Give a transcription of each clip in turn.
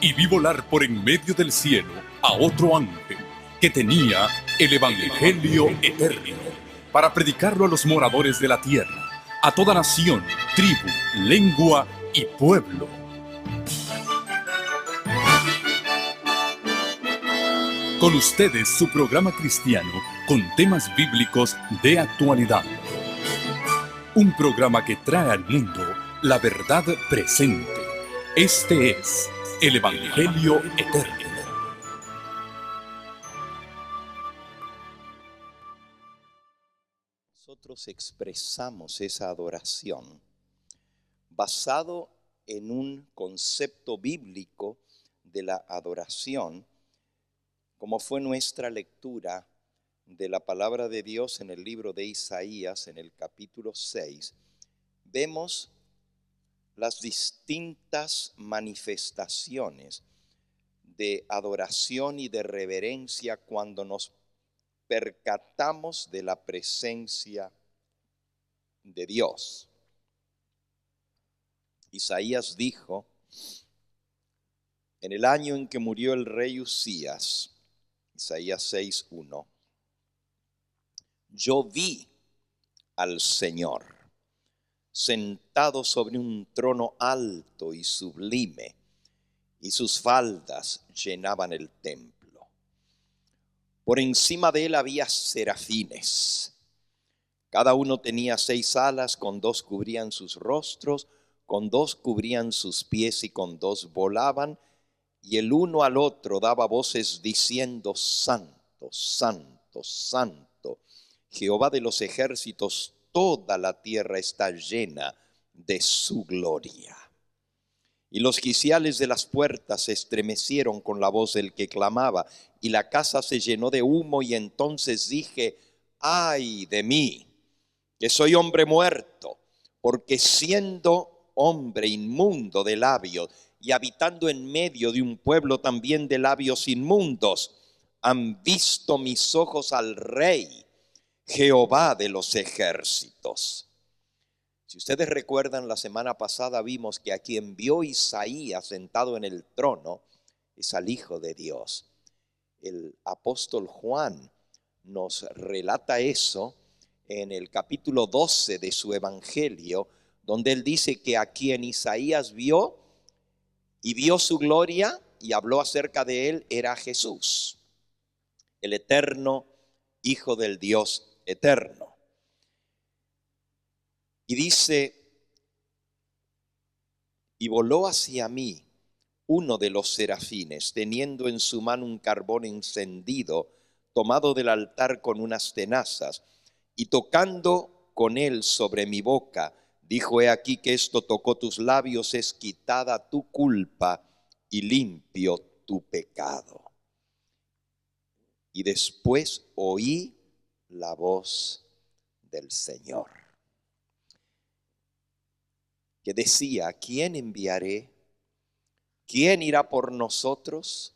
y vi volar por en medio del cielo a otro ángel que tenía el Evangelio eterno para predicarlo a los moradores de la tierra, a toda nación, tribu, lengua y pueblo. Con ustedes su programa cristiano con temas bíblicos de actualidad. Un programa que trae al mundo la verdad presente. Este es el Evangelio eterno. Nosotros expresamos esa adoración basado en un concepto bíblico de la adoración, como fue nuestra lectura de la palabra de Dios en el libro de Isaías, en el capítulo 6, vemos las distintas manifestaciones de adoración y de reverencia cuando nos percatamos de la presencia de Dios. Isaías dijo, en el año en que murió el rey Uzías, Isaías 6:1, yo vi al Señor sentado sobre un trono alto y sublime, y sus faldas llenaban el templo. Por encima de él había serafines. Cada uno tenía 6 alas, con 2 cubrían sus rostros, con 2 cubrían sus pies y con 2 volaban, y el uno al otro daba voces diciendo, Santo, Santo, Santo, Jehová de los ejércitos, toda la tierra está llena de su gloria. Y los quiciales de las puertas se estremecieron con la voz del que clamaba, y la casa se llenó de humo, y entonces dije, ay de mí, que soy hombre muerto, porque siendo hombre inmundo de labios y habitando en medio de un pueblo también de labios inmundos, han visto mis ojos al Rey, Jehová de los ejércitos. Si ustedes recuerdan, la semana pasada vimos que a quien vio Isaías sentado en el trono es al Hijo de Dios. El apóstol Juan nos relata eso en el capítulo 12 de su Evangelio, donde él dice que a quien Isaías vio y vio su gloria y habló acerca de él era Jesús, el eterno Hijo del Dios eterno. Y dice, y voló hacia mí uno de los serafines, teniendo en su mano un carbón encendido, tomado del altar con unas tenazas, y tocando con él sobre mi boca, dijo, he aquí que esto tocó tus labios, es quitada tu culpa y limpio tu pecado. Y después oí la voz del Señor, que decía, ¿a quién enviaré? ¿Quién irá por nosotros?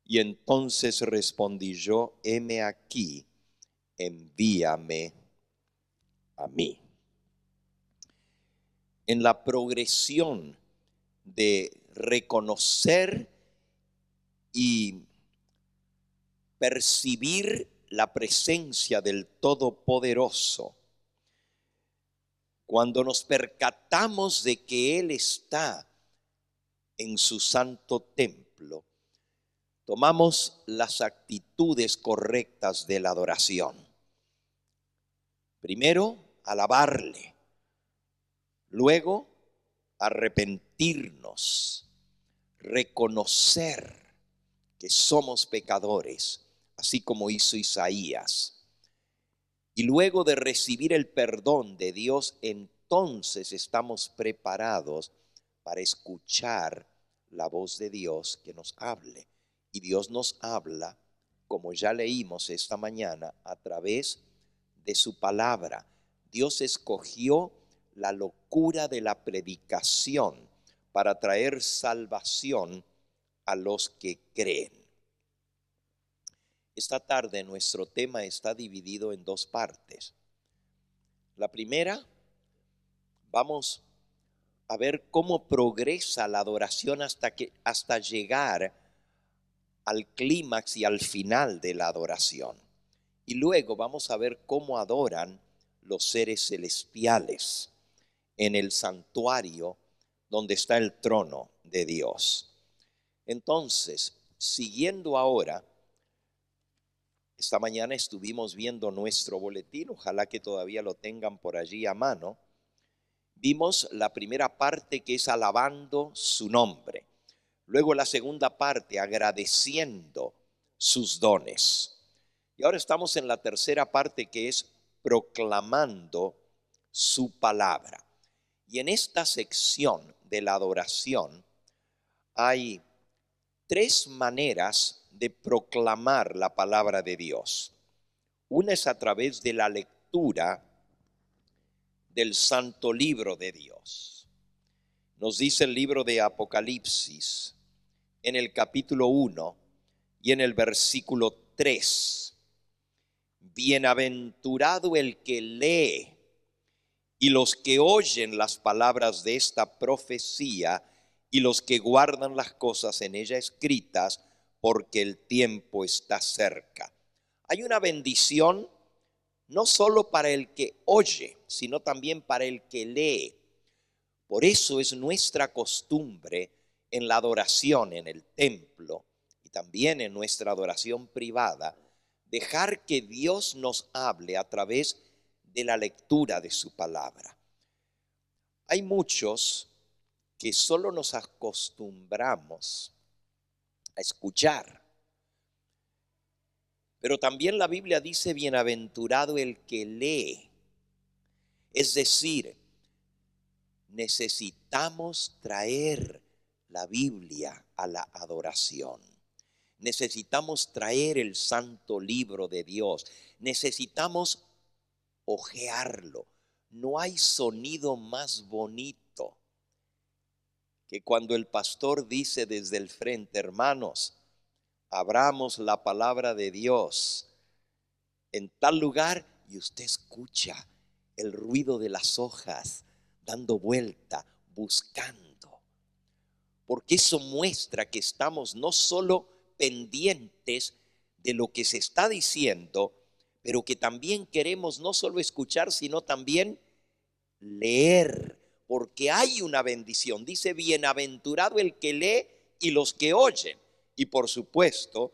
Y entonces respondí yo, heme aquí, envíame a mí. En la progresión de reconocer y percibir la presencia del Todopoderoso, cuando nos percatamos de que Él está en su santo templo, tomamos las actitudes correctas de la adoración. Primero, alabarle. Luego, arrepentirnos, reconocer que somos pecadores, así como hizo Isaías. Y luego de recibir el perdón de Dios, entonces estamos preparados para escuchar la voz de Dios que nos hable. Y Dios nos habla, como ya leímos esta mañana, a través de su palabra. Dios escogió la locura de la predicación para traer salvación a los que creen. Esta tarde nuestro tema está dividido en 2 partes. La primera, vamos a ver cómo progresa la adoración hasta llegar al clímax y al final de la adoración. Y luego vamos a ver cómo adoran los seres celestiales en el santuario donde está el trono de Dios. Entonces, siguiendo ahora, esta mañana estuvimos viendo nuestro boletín, ojalá que todavía lo tengan por allí a mano. Vimos la primera parte, que es alabando su nombre. Luego la segunda parte, agradeciendo sus dones. Y ahora estamos en la tercera parte, que es proclamando su palabra. Y en esta sección de la adoración hay tres maneras de proclamar la palabra de Dios. Una es a través de la lectura del santo libro de Dios. Nos dice el libro de Apocalipsis en el capítulo 1 y en el versículo 3. Bienaventurado el que lee y los que oyen las palabras de esta profecía y los que guardan las cosas en ella escritas, porque el tiempo está cerca. Hay una bendición no solo para el que oye, sino también para el que lee. Por eso es nuestra costumbre en la adoración en el templo y también en nuestra adoración privada, dejar que Dios nos hable a través de la lectura de su palabra. Hay muchos que solo nos acostumbramos a escuchar, pero también la Biblia dice bienaventurado el que lee. Es decir, necesitamos traer la Biblia a la adoración. Necesitamos traer el santo libro de Dios. Necesitamos hojearlo. No hay sonido más bonito que cuando el pastor dice desde el frente: hermanos, abramos la palabra de Dios en tal lugar, y usted escucha el ruido de las hojas dando vuelta, buscando. Porque eso muestra que estamos no solo pendientes de lo que se está diciendo, pero que también queremos no solo escuchar, sino también leer, porque hay una bendición. Dice bienaventurado el que lee y los que oyen, y por supuesto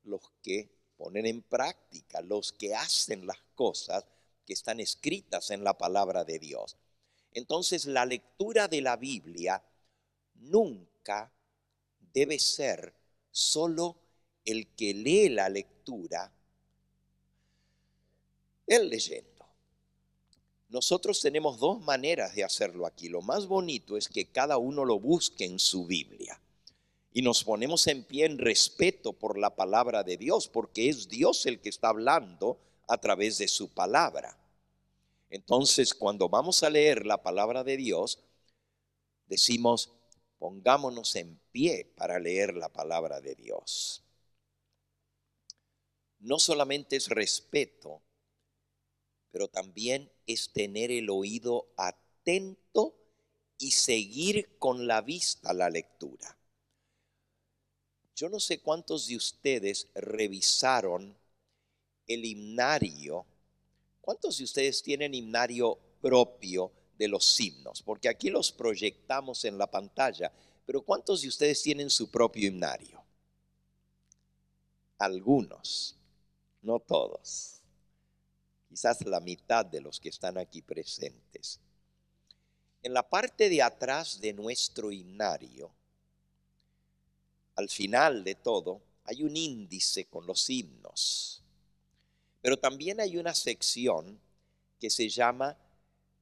los que ponen en práctica, los que hacen las cosas que están escritas en la palabra de Dios. Entonces la lectura de la Biblia nunca debe ser solo el que lee la lectura, él leyendo. Nosotros tenemos dos maneras de hacerlo aquí. Lo más bonito es que cada uno lo busque en su Biblia y nos ponemos en pie en respeto por la palabra de Dios, porque es Dios el que está hablando a través de su palabra. Entonces, cuando vamos a leer la palabra de Dios, decimos: pongámonos en pie para leer la palabra de Dios. No solamente es respeto, pero también es tener el oído atento y seguir con la vista la lectura. Yo no sé cuántos de ustedes revisaron el himnario. ¿Cuántos de ustedes tienen himnario propio de los himnos? Porque aquí los proyectamos en la pantalla, pero ¿cuántos de ustedes tienen su propio himnario? Algunos, no todos. Quizás la mitad de los que están aquí presentes. En la parte de atrás de nuestro himnario, al final de todo, hay un índice con los himnos. Pero también hay una sección que se llama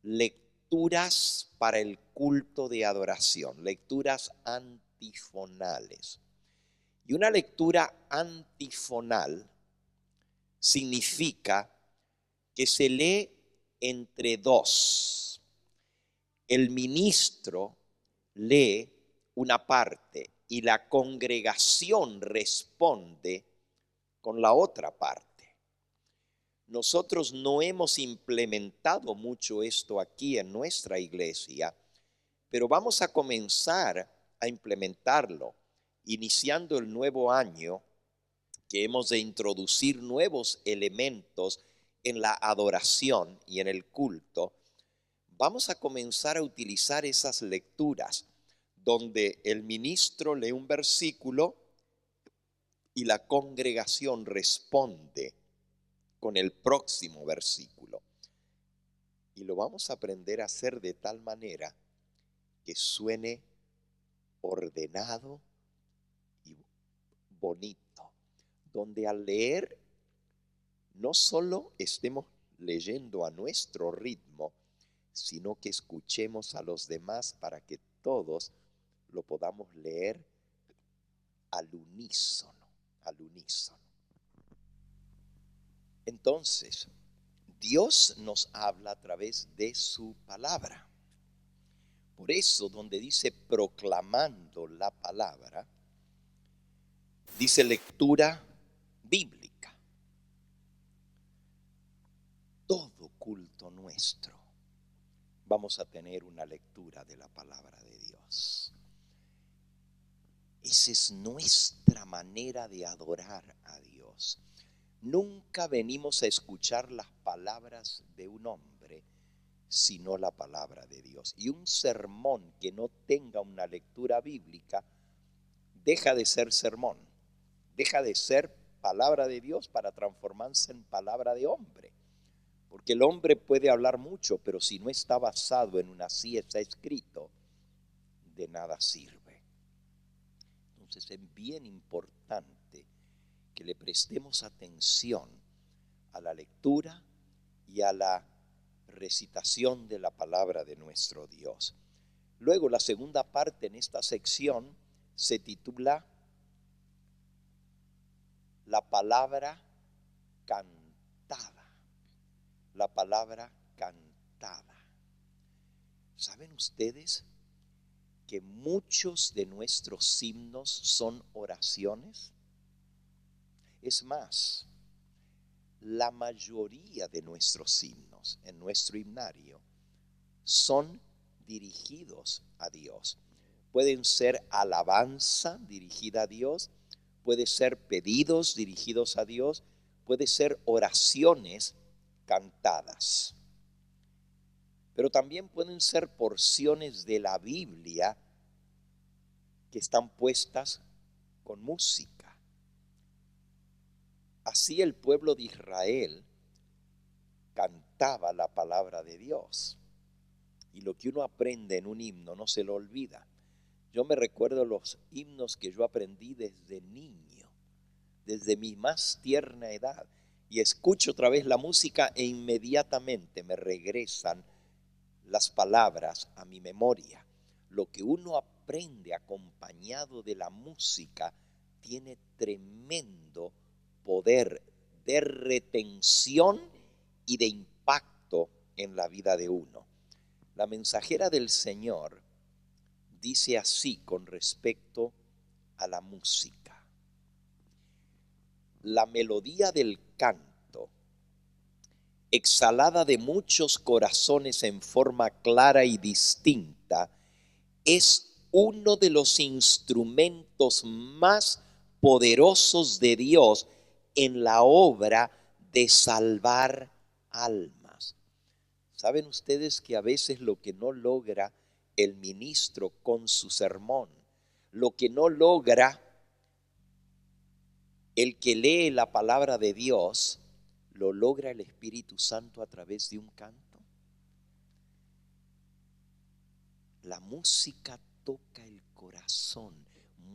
lecturas para el culto de adoración, lecturas antifonales. Y una lectura antifonal significa que se lee entre dos. El ministro lee una parte y la congregación responde con la otra parte. Nosotros no hemos implementado mucho esto aquí en nuestra iglesia, pero vamos a comenzar a implementarlo, iniciando el nuevo año, que hemos de introducir nuevos elementos en la adoración y en el culto. Vamos a comenzar a utilizar esas lecturas donde el ministro lee un versículo y la congregación responde con el próximo versículo. Y lo vamos a aprender a hacer de tal manera que suene ordenado y bonito, donde al leer no solo estemos leyendo a nuestro ritmo, sino que escuchemos a los demás para que todos lo podamos leer al unísono, al unísono. Entonces, Dios nos habla a través de su palabra. Por eso, donde dice proclamando la palabra, dice lectura bíblica. Todo culto nuestro vamos a tener una lectura de la palabra de Dios. Esa es nuestra manera de adorar a Dios. Nunca venimos a escuchar las palabras de un hombre, sino la palabra de Dios. Y un sermón que no tenga una lectura bíblica deja de ser sermón, deja de ser palabra de Dios para transformarse en palabra de hombre. Porque el hombre puede hablar mucho, pero si no está basado en una está escrito, de nada sirve. Entonces es bien importante que le prestemos atención a la lectura y a la recitación de la palabra de nuestro Dios. Luego la segunda parte en esta sección se titula La palabra cantada. La palabra cantada. ¿Saben ustedes que muchos de nuestros himnos son oraciones? Es más, la mayoría de nuestros himnos en nuestro himnario son dirigidos a Dios. Pueden ser alabanza dirigida a Dios, puede ser pedidos dirigidos a Dios, puede ser oraciones cantadas. Pero también pueden ser porciones de la Biblia que están puestas con música. Así el pueblo de Israel cantaba la palabra de Dios. Y lo que uno aprende en un himno no se lo olvida. Yo me recuerdo los himnos que yo aprendí desde niño, desde mi más tierna edad. Y escucho otra vez la música e inmediatamente me regresan las palabras a mi memoria. Lo que uno aprende acompañado de la música tiene tremendo poder de retención y de impacto en la vida de uno. La mensajera del Señor dice así con respecto a la música: la melodía del canto, exhalada de muchos corazones en forma clara y distinta, es uno de los instrumentos más poderosos de Dios en la obra de salvar almas. ¿Saben ustedes que a veces lo que no logra el ministro con su sermón, lo que no logra el que lee la palabra de Dios, lo logra el Espíritu Santo a través de un canto? La música toca el corazón,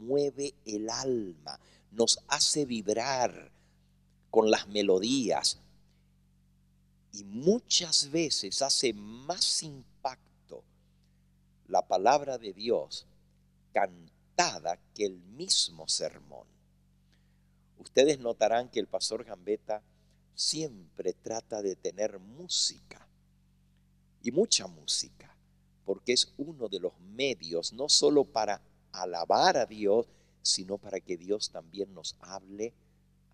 mueve el alma, nos hace vibrar con las melodías y muchas veces hace más impacto la palabra de Dios cantada que el mismo sermón. Ustedes notarán que el pastor Gambetta siempre trata de tener música, y mucha música, porque es uno de los medios no solo para alabar a Dios, sino para que Dios también nos hable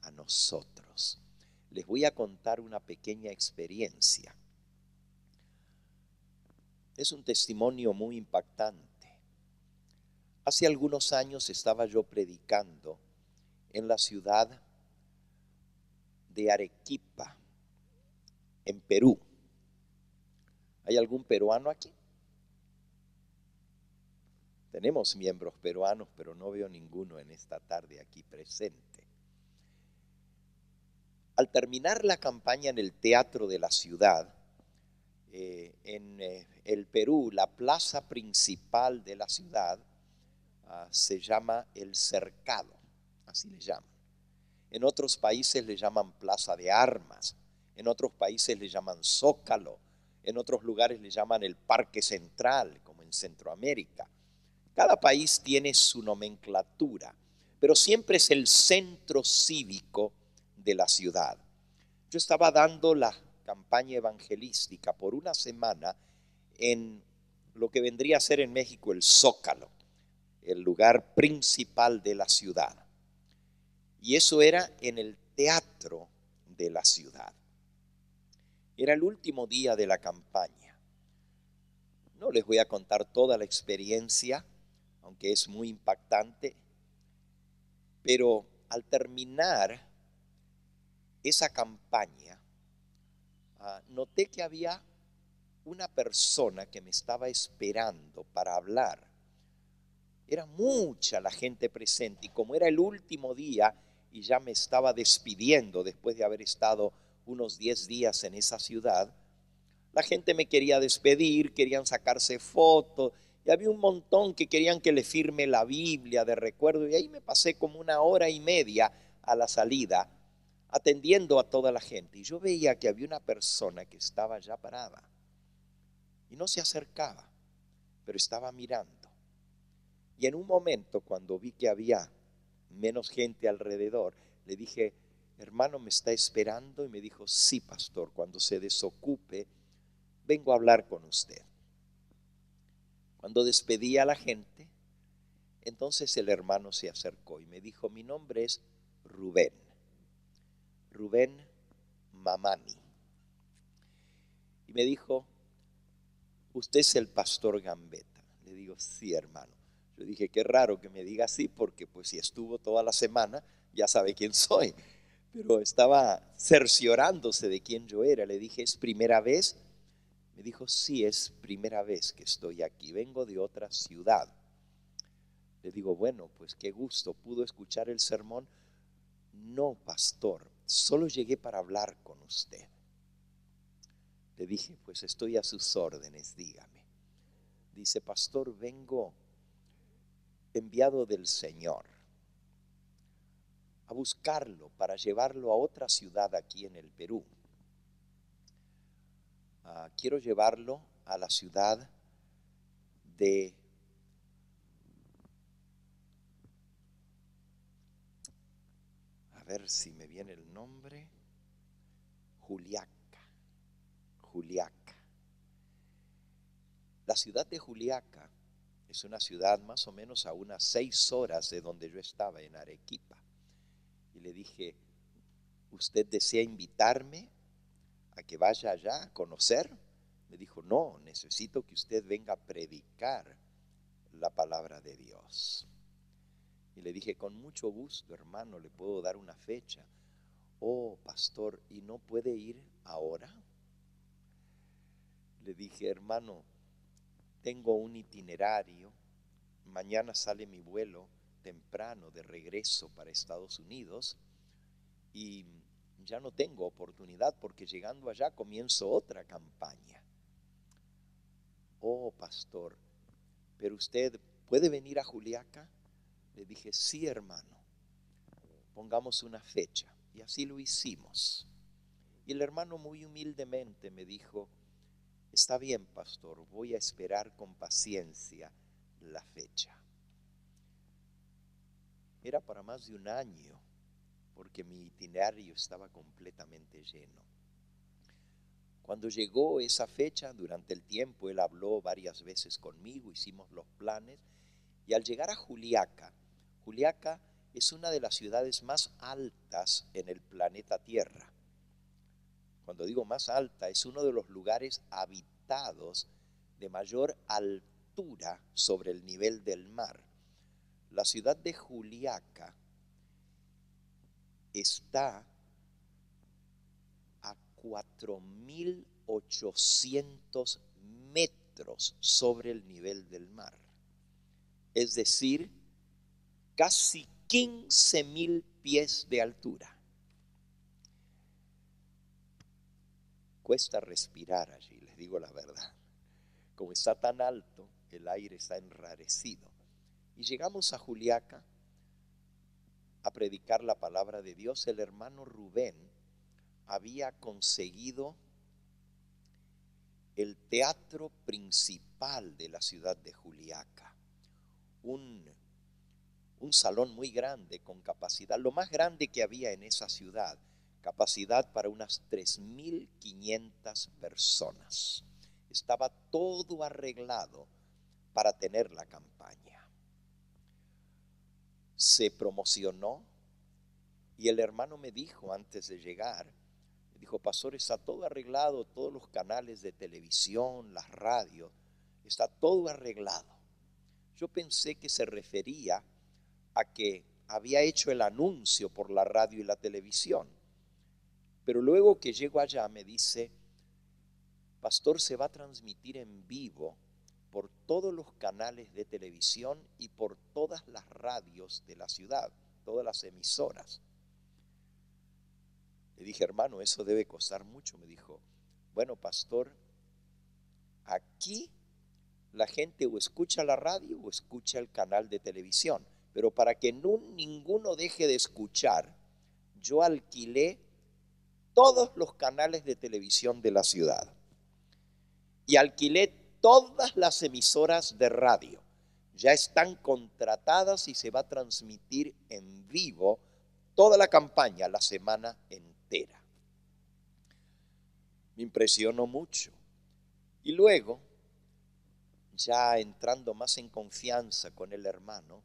a nosotros. Les voy a contar una pequeña experiencia. Es un testimonio muy impactante. Hace algunos años estaba yo predicando en la ciudad de Arequipa, en Perú. ¿Hay algún peruano aquí? Tenemos miembros peruanos, pero no veo ninguno en esta tarde aquí presente. Al terminar la campaña en el teatro de la ciudad, en el Perú, la plaza principal de la ciudad se llama El Cercado, así le llaman. En otros países le llaman Plaza de Armas, en otros países le llaman Zócalo, en otros lugares le llaman el Parque Central, como en Centroamérica. Cada país tiene su nomenclatura, pero siempre es el centro cívico de la ciudad. Yo estaba dando la campaña evangelística por una semana en lo que vendría a ser en México el Zócalo, el lugar principal de la ciudad. Y eso era en el teatro de la ciudad. Era el último día de la campaña. No les voy a contar toda la experiencia, aunque es muy impactante, pero al terminar esa campaña, noté que había una persona que me estaba esperando para hablar. Era mucha la gente presente y como era el último día y ya me estaba despidiendo después de haber estado unos 10 días en esa ciudad, la gente me quería despedir, querían sacarse fotos y había un montón que querían que le firme la Biblia de recuerdo y ahí me pasé como 1 hora y media a la salida atendiendo a toda la gente y yo veía que había una persona que estaba ya parada y no se acercaba, pero estaba mirando. Y en un momento, cuando vi que había menos gente alrededor, le dije, hermano, ¿me está esperando? Y me dijo, sí, pastor, cuando se desocupe, vengo a hablar con usted. Cuando despedí a la gente, entonces el hermano se acercó y me dijo, mi nombre es Rubén Mamani. Y me dijo, usted es el pastor Gambetta. Le digo, sí, hermano. Yo dije, qué raro que me diga así, porque pues si estuvo toda la semana, ya sabe quién soy. Pero estaba cerciorándose de quién yo era. Le dije, ¿es primera vez? Me dijo, sí, es primera vez que estoy aquí. Vengo de otra ciudad. Le digo, bueno, pues qué gusto. ¿Pudo escuchar el sermón? No, pastor, solo llegué para hablar con usted. Le dije, pues estoy a sus órdenes, dígame. Dice, pastor, vengo enviado del Señor a buscarlo para llevarlo a otra ciudad aquí en el Perú. Quiero llevarlo a la ciudad de a ver si me viene el nombre, Juliaca. La ciudad de Juliaca es una ciudad más o menos a unas 6 horas de donde yo estaba, en Arequipa. Y le dije, ¿usted desea invitarme a que vaya allá a conocer? Me dijo, no, necesito que usted venga a predicar la palabra de Dios. Y le dije, con mucho gusto, hermano, le puedo dar una fecha. Oh, pastor, ¿y no puede ir ahora? Le dije, hermano, tengo un itinerario, mañana sale mi vuelo temprano de regreso para Estados Unidos y ya no tengo oportunidad porque llegando allá comienzo otra campaña. Oh, pastor, ¿pero usted puede venir a Juliaca? Le dije, sí, hermano, pongamos una fecha. Y así lo hicimos. Y el hermano muy humildemente me dijo, está bien, pastor, voy a esperar con paciencia la fecha. Era para más de un año, porque mi itinerario estaba completamente lleno. Cuando llegó esa fecha, durante el tiempo, él habló varias veces conmigo, hicimos los planes, y al llegar a Juliaca, Juliaca es una de las ciudades más altas en el planeta Tierra. Cuando digo más alta, es uno de los lugares habitados de mayor altura sobre el nivel del mar. La ciudad de Juliaca está a 4.800 metros sobre el nivel del mar. Es decir, casi 15.000 pies de altura. Cuesta respirar allí, les digo la verdad. Como está tan alto, el aire está enrarecido. Y llegamos a Juliaca a predicar la palabra de Dios. El hermano Rubén había conseguido el teatro principal de la ciudad de Juliaca. Un salón muy grande con capacidad, lo más grande que había en esa ciudad, capacidad para unas 3.500 personas. Estaba todo arreglado para tener la campaña. Se promocionó y el hermano me dijo antes de llegar, me dijo: pastor, está todo arreglado, todos los canales de televisión, las radios, está todo arreglado. Yo pensé que se refería a que había hecho el anuncio por la radio y la televisión. Pero luego que llego allá me dice: pastor, se va a transmitir en vivo por todos los canales de televisión y por todas las radios de la ciudad, todas las emisoras. Le dije: hermano, eso debe costar mucho. Me dijo: bueno, pastor, aquí la gente o escucha la radio o escucha el canal de televisión, pero para que ninguno deje de escuchar, yo alquilé todos los canales de televisión de la ciudad y alquilé todas las emisoras de radio. Ya están contratadas y se va a transmitir en vivo toda la campaña la semana entera. Me impresionó mucho. Y luego, ya entrando más en confianza con el hermano,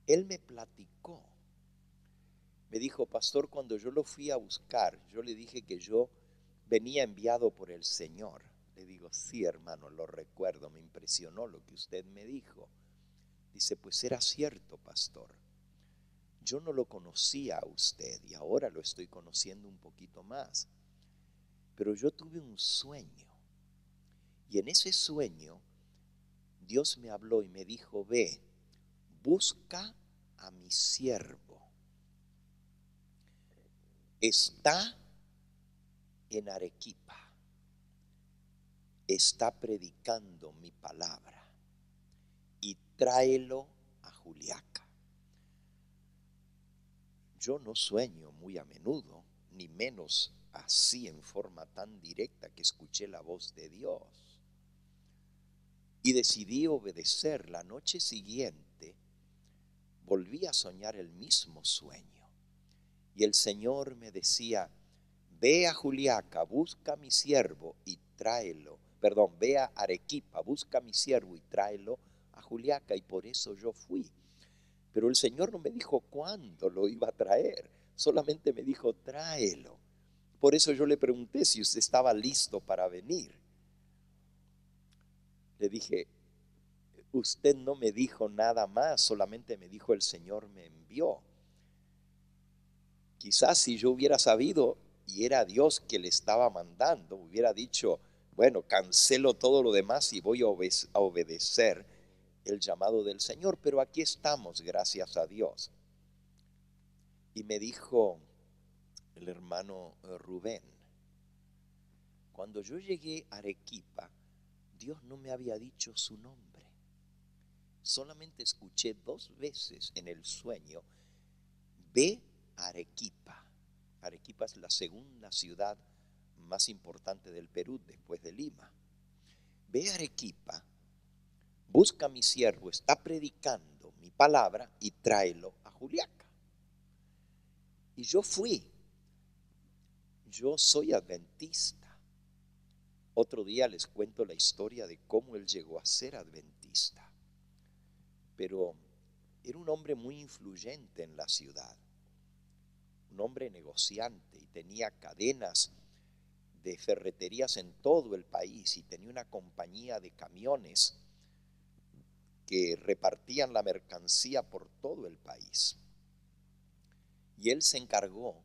él me platicó. Me dijo: pastor, cuando yo lo fui a buscar, yo le dije que yo venía enviado por el Señor. Le digo: sí, hermano, lo recuerdo, me impresionó lo que usted me dijo. Dice: pues era cierto, pastor. Yo no lo conocía a usted y ahora lo estoy conociendo un poquito más. Pero yo tuve un sueño y en ese sueño Dios me habló y me dijo: ve, busca a mi siervo. Está en Arequipa. Está predicando mi palabra y tráelo a Juliaca. Yo no sueño muy a menudo, ni menos así en forma tan directa que escuché la voz de Dios. Y decidí obedecer. La noche siguiente volví a soñar el mismo sueño. Y el Señor me decía: ve a Juliaca, busca a mi siervo y tráelo. Ve a Arequipa, busca a mi siervo y tráelo a Juliaca. Y por eso yo fui. Pero el Señor no me dijo cuándo lo iba a traer, solamente me dijo: tráelo. Por eso yo le pregunté si usted estaba listo para venir. Le dije: usted no me dijo nada más, solamente me dijo: el Señor me envió. Quizás si yo hubiera sabido y era Dios que le estaba mandando, hubiera dicho: bueno, cancelo todo lo demás y voy a obedecer el llamado del Señor. Pero aquí estamos, gracias a Dios. Y me dijo el hermano Rubén: cuando yo llegué a Arequipa, Dios no me había dicho su nombre. Solamente escuché 2 veces en el sueño: ve a Arequipa. Arequipa es la segunda ciudad más importante del Perú después de Lima. Ve a Arequipa, busca a mi siervo, está predicando mi palabra y tráelo a Juliaca. Y yo fui. Yo soy adventista. Otro día les cuento la historia de cómo él llegó a ser adventista. Pero era un hombre muy influyente en la ciudad, un hombre negociante y tenía cadenas de ferreterías en todo el país y tenía una compañía de camiones que repartían la mercancía por todo el país. Y él se encargó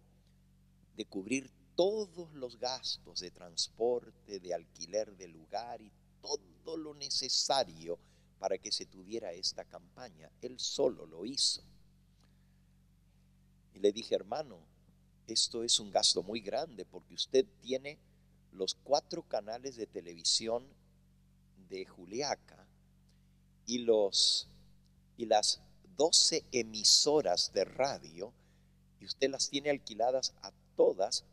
de cubrir todos los gastos de transporte, de alquiler de lugar y todo lo necesario para que se tuviera esta campaña. Él solo lo hizo. Y le dije, hermano, esto es un gasto muy grande porque usted tiene los 4 canales de televisión de Juliaca y las 12 emisoras de radio, y usted las tiene alquiladas a todas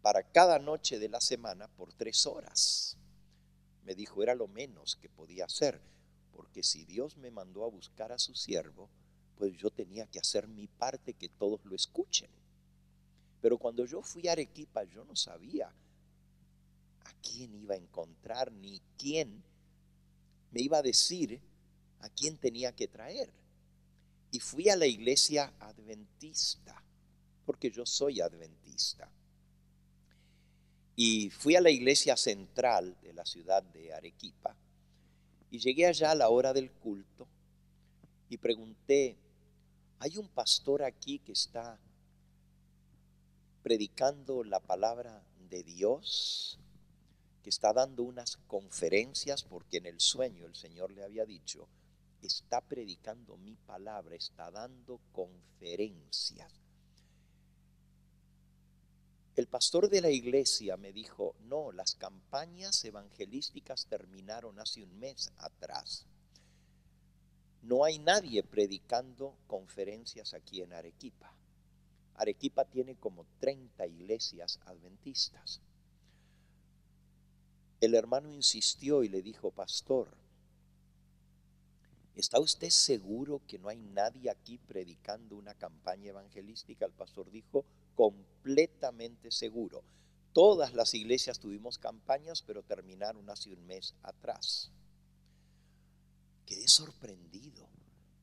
para cada noche de la semana por 3 horas. Me dijo, era lo menos que podía hacer, porque si Dios me mandó a buscar a su siervo, pues yo tenía que hacer mi parte, que todos lo escuchen. Pero cuando yo fui a Arequipa, yo no sabía a quién iba a encontrar, ni quién me iba a decir a quién tenía que traer. Y fui a la iglesia adventista, porque yo soy adventista. Y fui a la iglesia central de la ciudad de Arequipa. Y llegué allá a la hora del culto y pregunté, ¿hay un pastor aquí que está predicando la palabra de Dios? Que está dando unas conferencias, porque en el sueño el Señor le había dicho, está predicando mi palabra, está dando conferencias. El pastor de la iglesia me dijo, no, las campañas evangelísticas terminaron hace un mes atrás. No hay nadie predicando conferencias aquí en Arequipa. Arequipa tiene como 30 iglesias adventistas. El hermano insistió y le dijo, pastor, ¿está usted seguro que no hay nadie aquí predicando una campaña evangelística? El pastor dijo, completamente seguro. Todas las iglesias tuvimos campañas, pero terminaron hace un mes atrás. Quedé sorprendido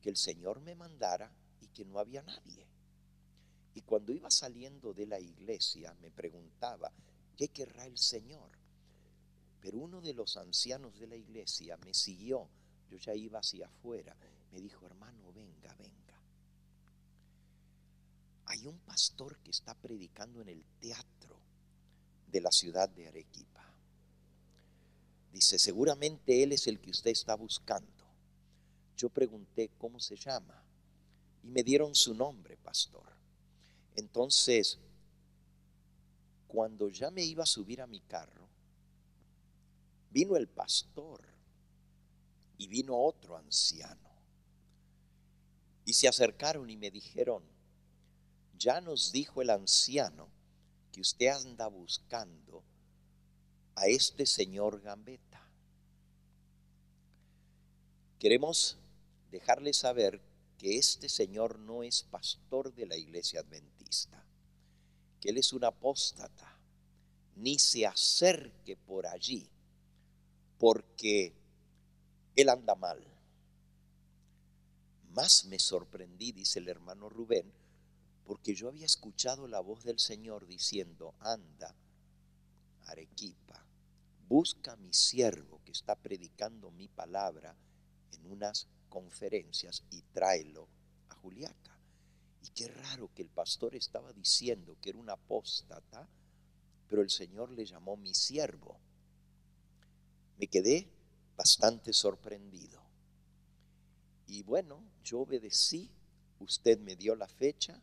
que el Señor me mandara y que no había nadie. Y cuando iba saliendo de la iglesia me preguntaba, ¿qué querrá el Señor? Pero uno de los ancianos de la iglesia me siguió. Yo ya iba hacia afuera. Me dijo, hermano, venga, venga. Hay un pastor que está predicando en el teatro de la ciudad de Arequipa. Dice, seguramente él es el que usted está buscando. Yo pregunté, ¿cómo se llama? Y me dieron su nombre, pastor. Entonces, cuando ya me iba a subir a mi carro, vino el pastor y vino otro anciano. Y se acercaron y me dijeron, ya nos dijo el anciano que usted anda buscando a este señor Gambetta. Queremos dejarle saber que este señor no es pastor de la iglesia adventista, que él es un apóstata, ni se acerque por allí, porque él anda mal. Más me sorprendí, dice el hermano Rubén, porque yo había escuchado la voz del Señor diciendo, anda, Arequipa, busca a mi siervo que está predicando mi palabra en unas conferencias y tráelo a Juliaca. Y qué raro que el pastor estaba diciendo que era un apóstata, pero el Señor le llamó mi siervo. Me quedé bastante sorprendido. Y bueno, yo obedecí, usted me dio la fecha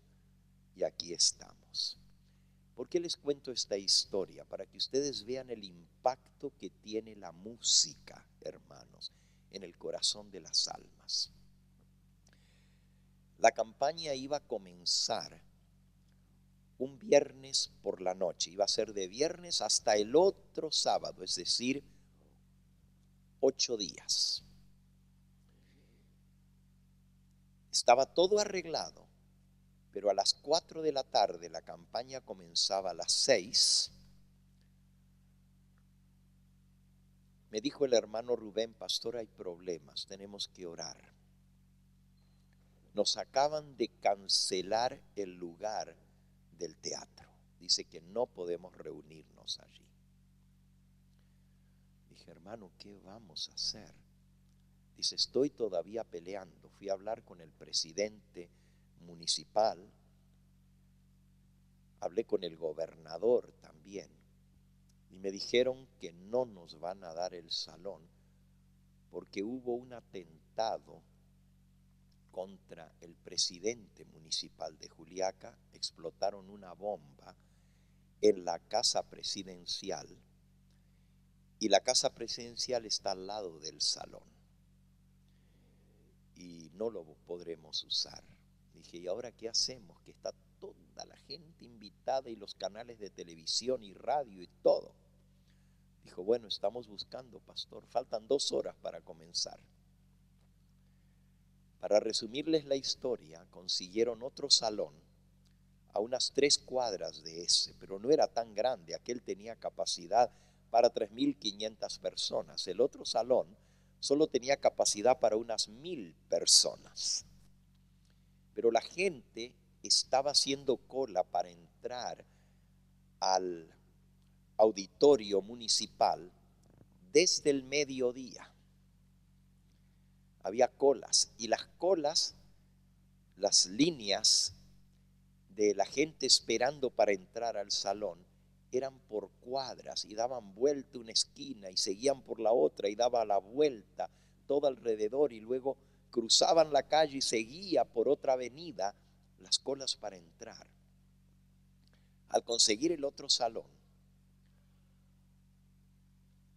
y aquí estamos. ¿Por qué les cuento esta historia? Para que ustedes vean el impacto que tiene la música, hermanos, en el corazón de las almas. La campaña iba a comenzar un viernes por la noche, iba a ser de viernes hasta el otro sábado, es decir, 8 días. Estaba todo arreglado, pero a las 4 de la tarde la campaña comenzaba a las 6. Me dijo el hermano Rubén, pastor, hay problemas, tenemos que orar. Nos acaban de cancelar el lugar del teatro. Dice que no podemos reunirnos allí. dije, hermano, ¿qué vamos a hacer? Dice, estoy todavía peleando. Fui a hablar con el presidente municipal, hablé con el gobernador también, y me dijeron que no nos van a dar el salón porque hubo un atentado contra el presidente municipal de Juliaca. Explotaron una bomba en la casa presidencial y la casa presidencial está al lado del salón y no lo podremos usar. Dije, ¿y ahora qué hacemos? Que está toda la gente invitada y los canales de televisión y radio y todo. Dijo, bueno, estamos buscando, pastor, faltan 2 horas para comenzar. Para resumirles la historia, consiguieron otro salón a unas 3 cuadras de ese, pero no era tan grande, aquel tenía capacidad para 3.500 personas. El otro salón solo tenía capacidad para unas 1.000 personas. Pero la gente estaba haciendo cola para entrar al auditorio municipal desde el mediodía. Había colas y las colas, las líneas de la gente esperando para entrar al salón eran por cuadras y daban vuelta una esquina y seguían por la otra y daba la vuelta todo alrededor y luego cruzaban la calle y seguía por otra avenida las colas para entrar. Al conseguir el otro salón,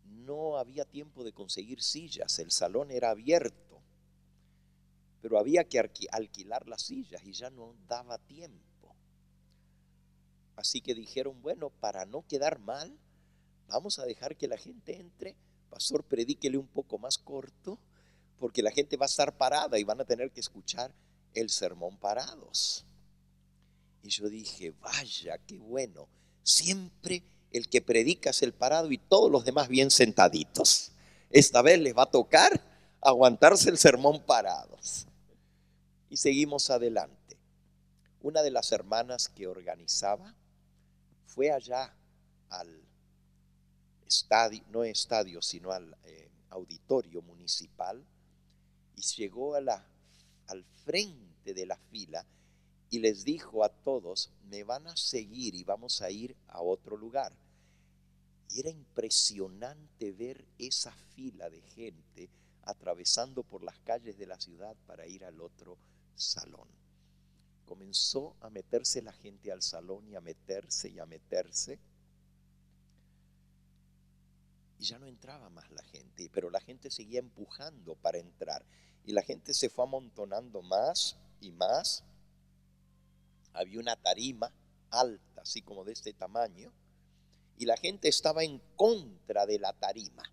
no había tiempo de conseguir sillas, el salón era abierto, pero había que alquilar las sillas y ya no daba tiempo. Así que dijeron, bueno, para no quedar mal, vamos a dejar que la gente entre. Pastor, predíquele un poco más corto, porque la gente va a estar parada y van a tener que escuchar el sermón parados. Y yo dije, vaya, qué bueno. Siempre el que predica es el parado y todos los demás bien sentaditos. Esta vez les va a tocar aguantarse el sermón parados. Y seguimos adelante. Una de las hermanas que organizaba fue allá al estadio, no estadio, sino al auditorio municipal y llegó al frente de la fila y les dijo a todos, me van a seguir y vamos a ir a otro lugar. Y era impresionante ver esa fila de gente atravesando por las calles de la ciudad para ir al otro salón. Comenzó a meterse la gente al salón y a meterse y a meterse. Y ya no entraba más la gente, pero la gente seguía empujando para entrar. Y la gente se fue amontonando más y más. Había una tarima alta, así como de este tamaño. Y la gente estaba en contra de la tarima,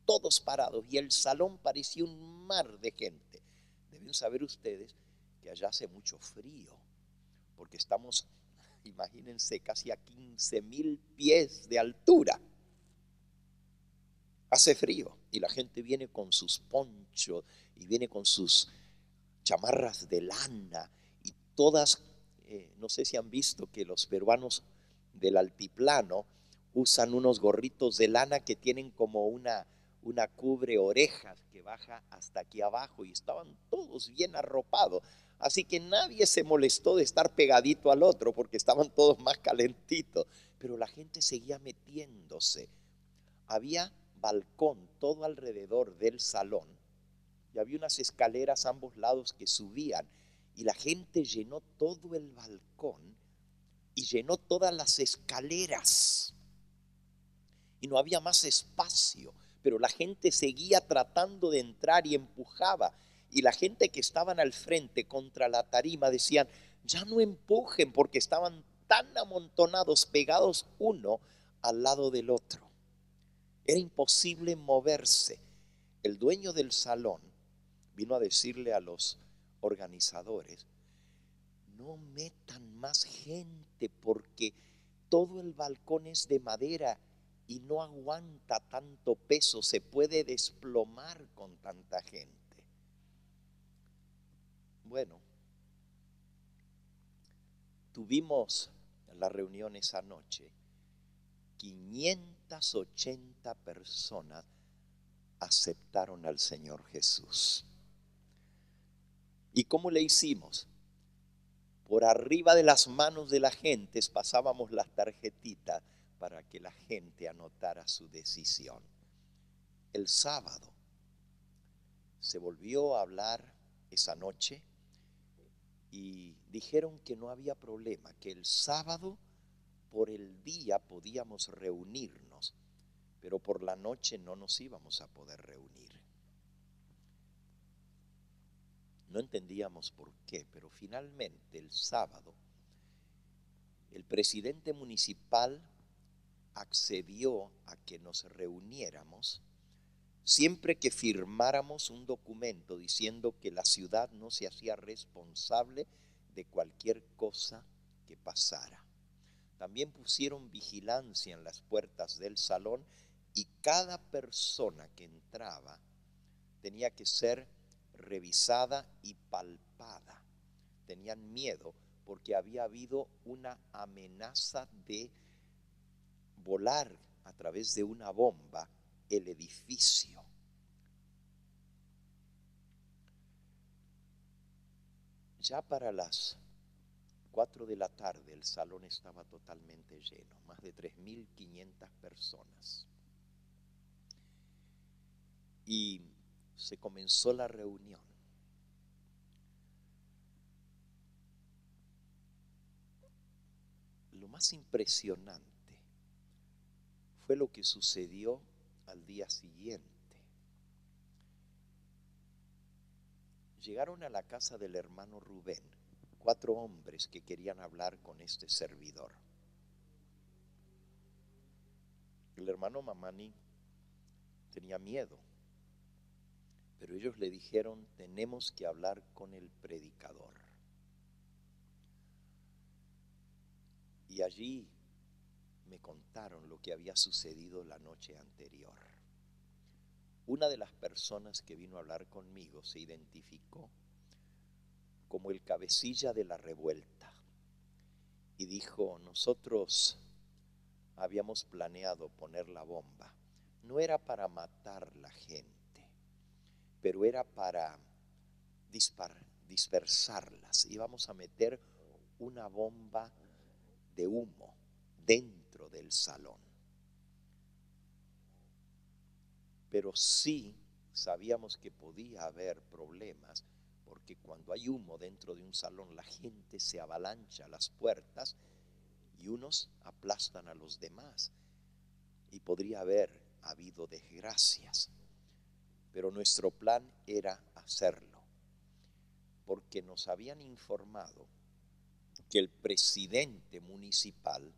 todos parados. Y el salón parecía un mar de gente. Deben saber ustedes que allá hace mucho frío, porque estamos, imagínense, casi a 15.000 pies de altura. Hace frío y la gente viene con sus ponchos y viene con sus chamarras de lana y todas, no sé si han visto que los peruanos del altiplano usan unos gorritos de lana que tienen como una cubre orejas que baja hasta aquí abajo y estaban todos bien arropados. Así que nadie se molestó de estar pegadito al otro porque estaban todos más calentitos, pero la gente seguía metiéndose. Había balcón todo alrededor del salón y había unas escaleras a ambos lados que subían y la gente llenó todo el balcón y llenó todas las escaleras y no había más espacio, pero la gente seguía tratando de entrar y empujaba y la gente que estaban al frente contra la tarima decían, ya no empujen, porque estaban tan amontonados, pegados uno al lado del otro. Era imposible moverse. El dueño del salón vino a decirle a los organizadores, no metan más gente porque todo el balcón es de madera y no aguanta tanto peso, se puede desplomar con tanta gente. Bueno, tuvimos la reunión esa noche. 580 personas aceptaron al Señor Jesús. ¿Y cómo le hicimos? Por arriba de las manos de la gente pasábamos las tarjetitas para que la gente anotara su decisión. El sábado se volvió a hablar esa noche y dijeron que no había problema, que el sábado por el día podíamos reunirnos, pero por la noche no nos íbamos a poder reunir. No entendíamos por qué, pero finalmente el sábado el presidente municipal accedió a que nos reuniéramos siempre que firmáramos un documento diciendo que la ciudad no se hacía responsable de cualquier cosa que pasara. También pusieron vigilancia en las puertas del salón y cada persona que entraba tenía que ser revisada y palpada. Tenían miedo porque había habido una amenaza de volar a través de una bomba el edificio. Ya para las 4 de la tarde el salón estaba totalmente lleno, más de 3.500 personas. Y se comenzó la reunión. Lo más impresionante fue lo que sucedió al día siguiente. Llegaron a la casa del hermano Rubén 4 hombres que querían hablar con este servidor. El hermano Mamani tenía miedo, pero ellos le dijeron: tenemos que hablar con el predicador. Y allí me contaron lo que había sucedido la noche anterior. Una de las personas que vino a hablar conmigo se identificó como el cabecilla de la revuelta y dijo: nosotros habíamos planeado poner la bomba. No era para matar la gente, pero era para dispersarlas. Íbamos a meter una bomba de humo dentro del salón. Pero sí sabíamos que podía haber problemas, porque cuando hay humo dentro de un salón, la gente se avalancha a las puertas y unos aplastan a los demás. Y podría haber habido desgracias. Pero nuestro plan era hacerlo, porque nos habían informado que el presidente municipal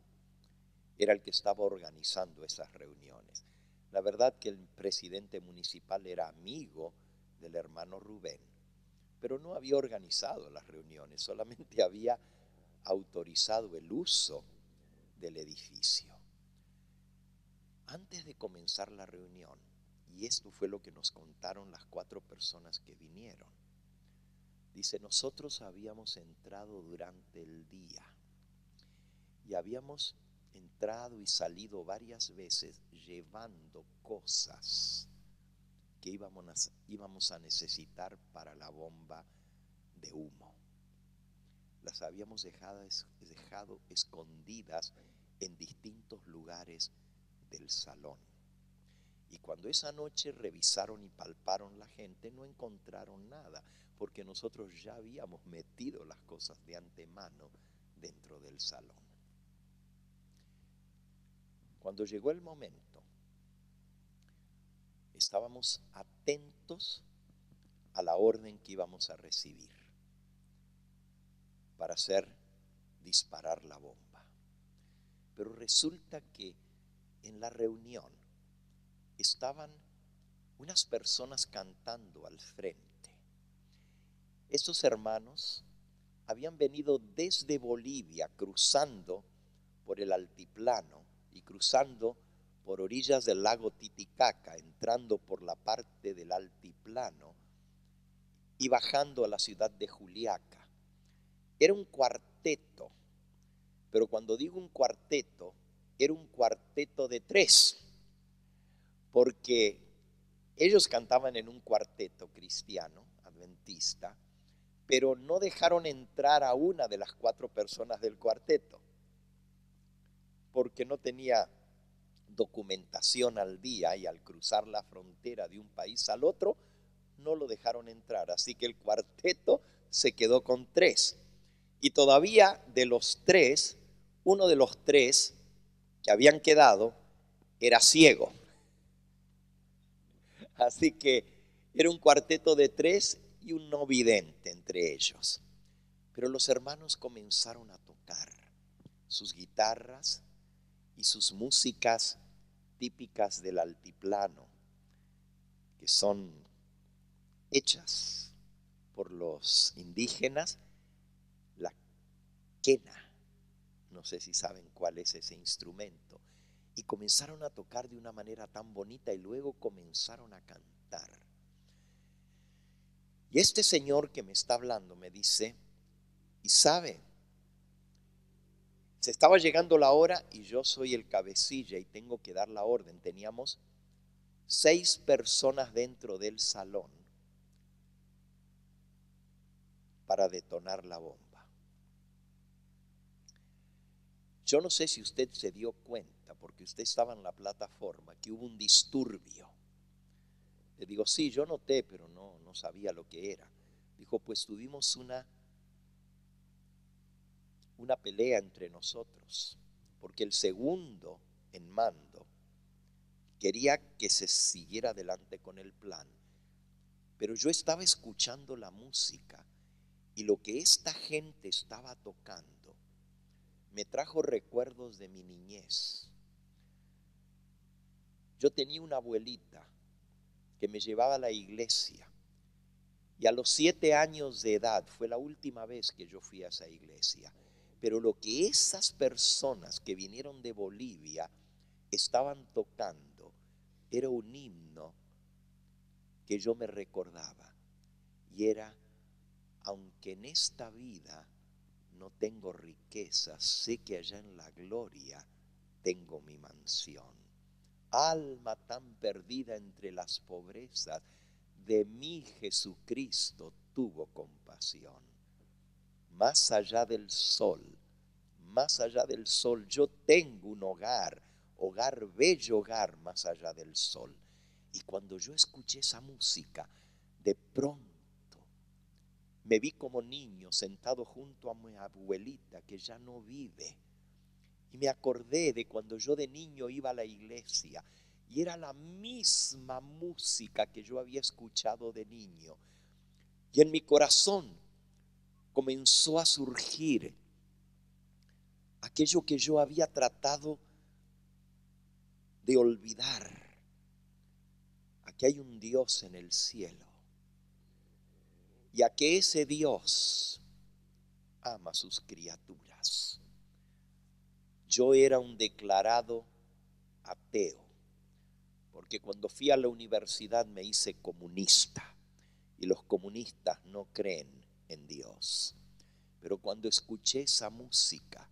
era el que estaba organizando esas reuniones. La verdad que el presidente municipal era amigo del hermano Rubén, pero no había organizado las reuniones, solamente había autorizado el uso del edificio. Antes de comenzar la reunión, y esto fue lo que nos contaron las 4 personas que vinieron, dice: nosotros habíamos entrado durante el día y habíamos entrado y salido varias veces llevando cosas que íbamos a necesitar para la bomba de humo. Las habíamos dejado escondidas en distintos lugares del salón. Y cuando esa noche revisaron y palparon la gente, no encontraron nada, porque nosotros ya habíamos metido las cosas de antemano dentro del salón. Cuando llegó el momento, estábamos atentos a la orden que íbamos a recibir para hacer disparar la bomba. Pero resulta que en la reunión estaban unas personas cantando al frente. Estos hermanos habían venido desde Bolivia, cruzando por el altiplano y cruzando por orillas del lago Titicaca, entrando por la parte del altiplano y bajando a la ciudad de Juliaca. Era un cuarteto, pero cuando digo un cuarteto, era un cuarteto de 3, porque Ellos cantaban en un cuarteto cristiano, adventista, pero no dejaron entrar a una de las 4 personas del cuarteto, porque no tenía documentación al día y al cruzar la frontera de un país al otro, no lo dejaron entrar. Así que el cuarteto se quedó con 3. Y todavía de los 3, uno de los 3 que habían quedado era ciego. Así que era un cuarteto de 3 y un no vidente entre ellos. Pero los hermanos comenzaron a tocar sus guitarras y sus músicas típicas del altiplano, que son hechas por los indígenas, la quena. No sé si saben cuál es ese instrumento. Y comenzaron a tocar de una manera tan bonita y luego comenzaron a cantar. Y este señor que me está hablando me dice, y sabe, se estaba llegando la hora y yo soy el cabecilla y tengo que dar la orden. Teníamos 6 personas dentro del salón para detonar la bomba. Yo no sé si usted se dio cuenta, porque usted estaba en la plataforma, que hubo un disturbio. Le digo, sí, yo noté, pero no sabía lo que era. Dijo, pues tuvimos una pelea entre nosotros, porque el segundo en mando quería que se siguiera adelante con el plan. Pero yo estaba escuchando la música y lo que esta gente estaba tocando me trajo recuerdos de mi niñez. Yo tenía una abuelita que me llevaba a la iglesia y a los 7 años de edad fue la última vez que yo fui a esa iglesia. Pero lo que esas personas que vinieron de Bolivia estaban tocando era un himno que yo me recordaba y era: aunque en esta vida no tengo riquezas, sé que allá en la gloria tengo mi mansión. Alma tan perdida entre las pobrezas, de mí Jesucristo tuvo compasión. Más allá del sol, yo tengo un hogar, bello hogar más allá del sol. Y cuando yo escuché esa música, de pronto me vi como niño sentado junto a mi abuelita que ya no vive. Y me acordé de cuando yo de niño iba a la iglesia y era la misma música que yo había escuchado de niño. Y en mi corazón comenzó a surgir aquello que yo había tratado de olvidar. Aquí hay un Dios en el cielo. Y a que ese Dios ama a sus criaturas. Yo era un declarado ateo, porque cuando fui a la universidad me hice comunista, y los comunistas no creen en Dios. Pero cuando escuché esa música,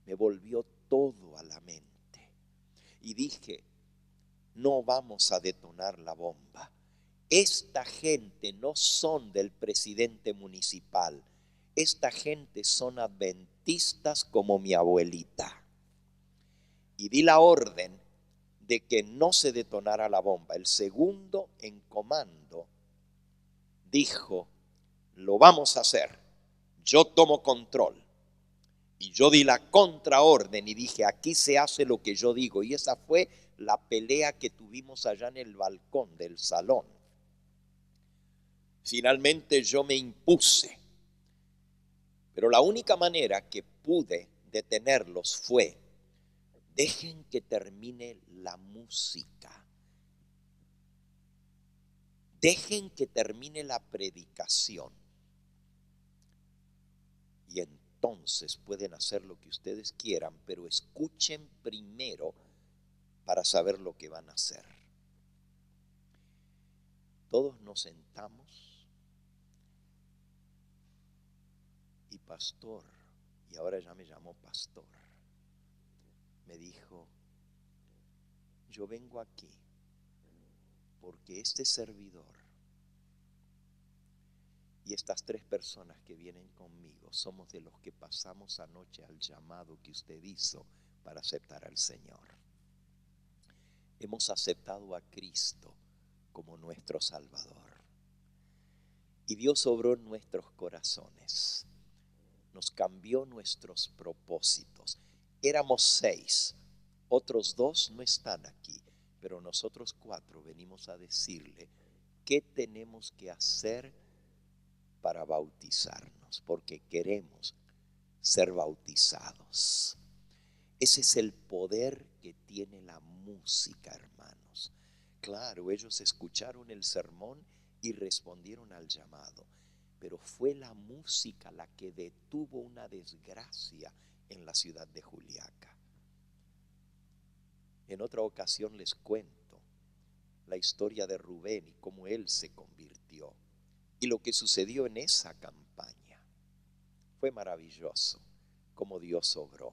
me volvió todo a la mente, y dije, no vamos a detonar la bomba. Esta gente no son del presidente municipal. Esta gente son adventistas como mi abuelita. Y di la orden de que no se detonara la bomba. El segundo en comando dijo, lo vamos a hacer. Yo tomo control. Y yo di la contraorden y dije, aquí se hace lo que yo digo. Y esa fue la pelea que tuvimos allá en el balcón del salón. Finalmente yo me impuse, pero la única manera que pude detenerlos fue: dejen que termine la música, dejen que termine la predicación, y entonces pueden hacer lo que ustedes quieran, pero escuchen primero para saber lo que van a hacer. Todos nos sentamos. Y pastor, y ahora ya me llamó pastor, me dijo, yo vengo aquí porque este servidor y estas 3 personas que vienen conmigo somos de los que pasamos anoche al llamado que usted hizo para aceptar al Señor. Hemos aceptado a Cristo como nuestro Salvador. Y Dios obró en nuestros corazones. Nos cambió nuestros propósitos. Éramos 6, otros 2 no están aquí, pero nosotros 4 venimos a decirle qué tenemos que hacer para bautizarnos, porque queremos ser bautizados. Ese es el poder que tiene la música, hermanos. Claro, ellos escucharon el sermón y respondieron al llamado, pero fue la música la que detuvo una desgracia en la ciudad de Juliaca. En otra ocasión les cuento la historia de Rubén y cómo él se convirtió y lo que sucedió en esa campaña. Fue maravilloso cómo Dios obró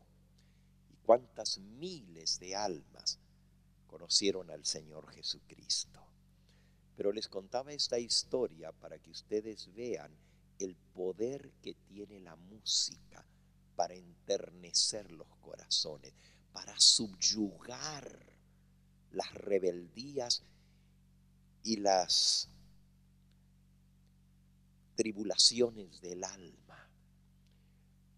y cuántas miles de almas conocieron al Señor Jesucristo. Pero les contaba esta historia para que ustedes vean el poder que tiene la música para enternecer los corazones, para subyugar las rebeldías y las tribulaciones del alma,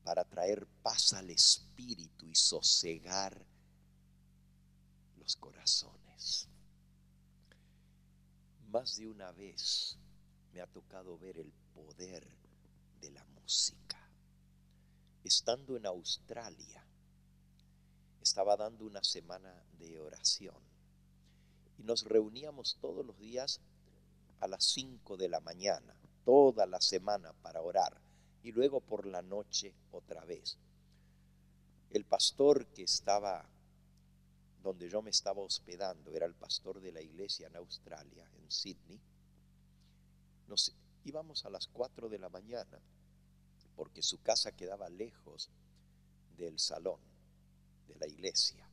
para traer paz al espíritu y sosegar los corazones. Más de una vez me ha tocado ver el poder de la música. Estando en Australia, estaba dando una semana de oración y nos reuníamos todos los días a las 5 de la mañana, toda la semana para orar y luego por la noche otra vez. El pastor que estaba donde yo me estaba hospedando, era el pastor de la iglesia en Australia, en Sydney. Nos íbamos a las 4 de la mañana porque su casa quedaba lejos del salón de la iglesia.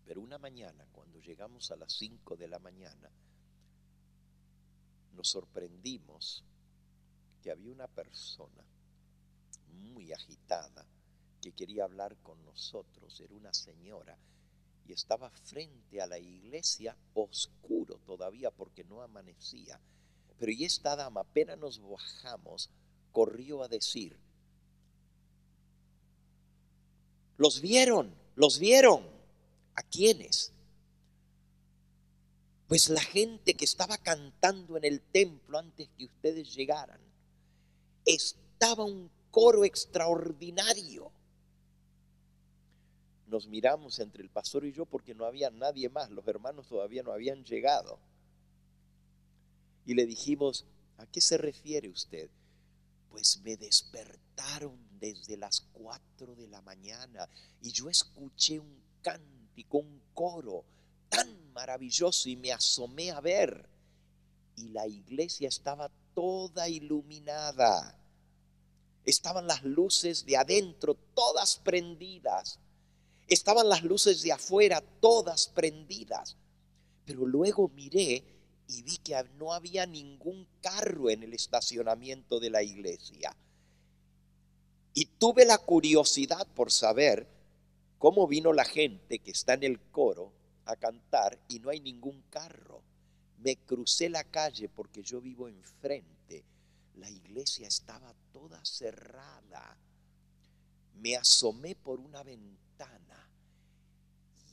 Pero una mañana, cuando llegamos a las 5 de la mañana, nos sorprendimos que había una persona muy agitada que quería hablar con nosotros. Era una señora y estaba frente a la iglesia, oscuro todavía porque no amanecía. Pero y esta dama, apenas nos bajamos, corrió a decir: ¿Los vieron? ¿Los vieron? ¿A quiénes? Pues la gente que estaba cantando en el templo antes que ustedes llegaran. Estaba un coro extraordinario. Nos miramos entre el pastor y yo porque no había nadie más, los hermanos todavía no habían llegado. Y le dijimos: ¿a qué se refiere usted? Pues me despertaron desde las 4 de la mañana y yo escuché un cántico, un coro tan maravilloso y me asomé a ver. Y la iglesia estaba toda iluminada. Estaban las luces de adentro todas prendidas. Estaban las luces de afuera todas prendidas. Pero luego miré y vi que no había ningún carro en el estacionamiento de la iglesia. Y tuve la curiosidad por saber cómo vino la gente que está en el coro a cantar y no hay ningún carro. Me crucé la calle porque yo vivo enfrente. La iglesia estaba toda cerrada. Me asomé por una ventana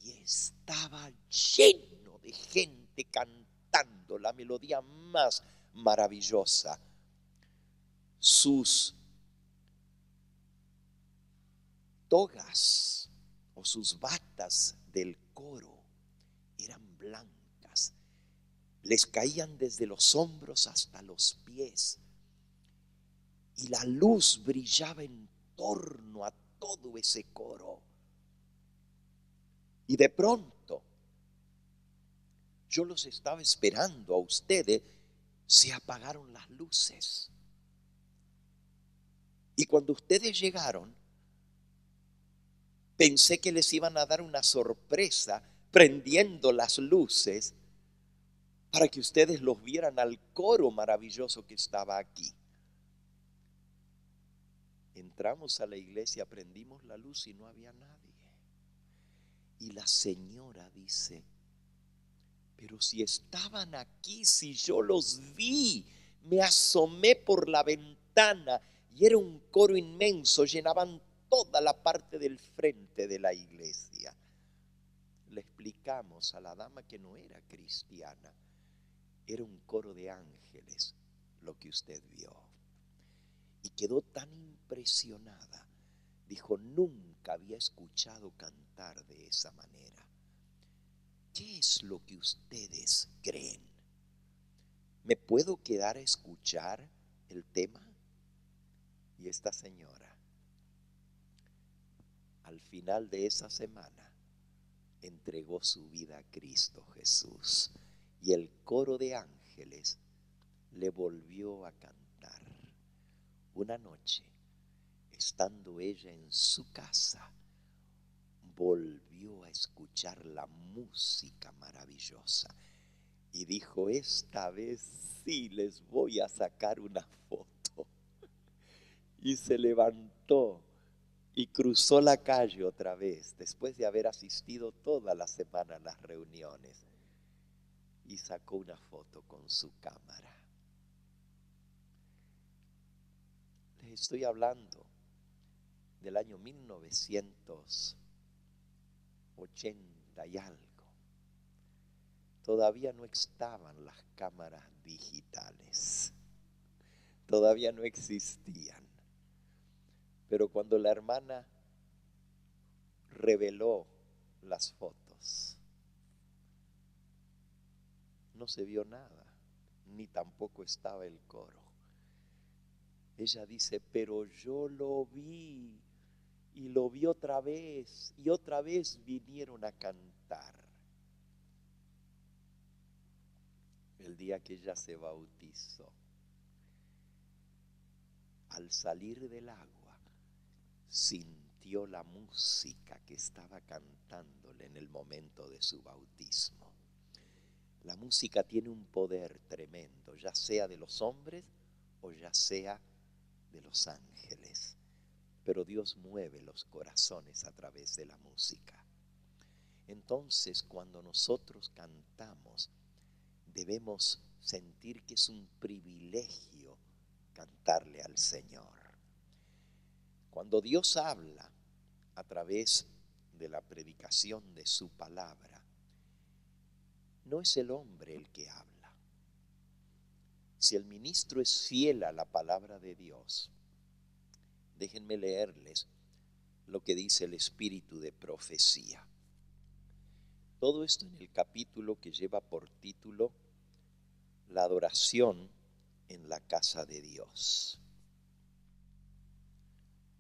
y estaba lleno de gente cantando la melodía más maravillosa. Sus togas o sus batas del coro eran blancas. Les caían desde los hombros hasta los pies. Y la luz brillaba en torno a todo ese coro. Y de pronto, yo los estaba esperando a ustedes, se apagaron las luces. Y cuando ustedes llegaron, pensé que les iban a dar una sorpresa prendiendo las luces para que ustedes los vieran al coro maravilloso que estaba aquí. Entramos a la iglesia, prendimos la luz y no había nadie. Y la señora dice, pero si estaban aquí, si yo los vi, me asomé por la ventana y era un coro inmenso, llenaban toda la parte del frente de la iglesia. Le explicamos a la dama que no era cristiana, era un coro de ángeles lo que usted vio. Y quedó tan impresionada, dijo, nunca había escuchado cantar de esa manera. ¿Qué es lo que ustedes creen? ¿Me puedo quedar a escuchar el tema? Y esta señora, al final de esa semana, entregó su vida a Cristo Jesús. Y el coro de ángeles le volvió a cantar. Una noche, estando ella en su casa, volvió a escuchar la música maravillosa y dijo, esta vez sí les voy a sacar una foto. Y se levantó y cruzó la calle otra vez, después de haber asistido toda la semana a las reuniones, y sacó una foto con su cámara. Les estoy hablando del año 1980 y algo. Todavía no estaban las cámaras digitales, todavía no existían. Pero cuando la hermana reveló las fotos, no se vio nada, ni tampoco estaba el coro. Ella dice, pero yo lo vi y lo vi otra vez y otra vez vinieron a cantar. El día que ella se bautizó, al salir del agua, sintió la música que estaba cantándole en el momento de su bautismo. La música tiene un poder tremendo, ya sea de los hombres o ya sea de los ángeles. Pero Dios mueve los corazones a través de la música. Entonces, cuando nosotros cantamos, debemos sentir que es un privilegio cantarle al Señor. Cuando Dios habla a través de la predicación de su palabra, no es el hombre el que habla. Si el ministro es fiel a la palabra de Dios, déjenme leerles lo que dice el espíritu de profecía. Todo esto en el capítulo que lleva por título La adoración en la casa de Dios.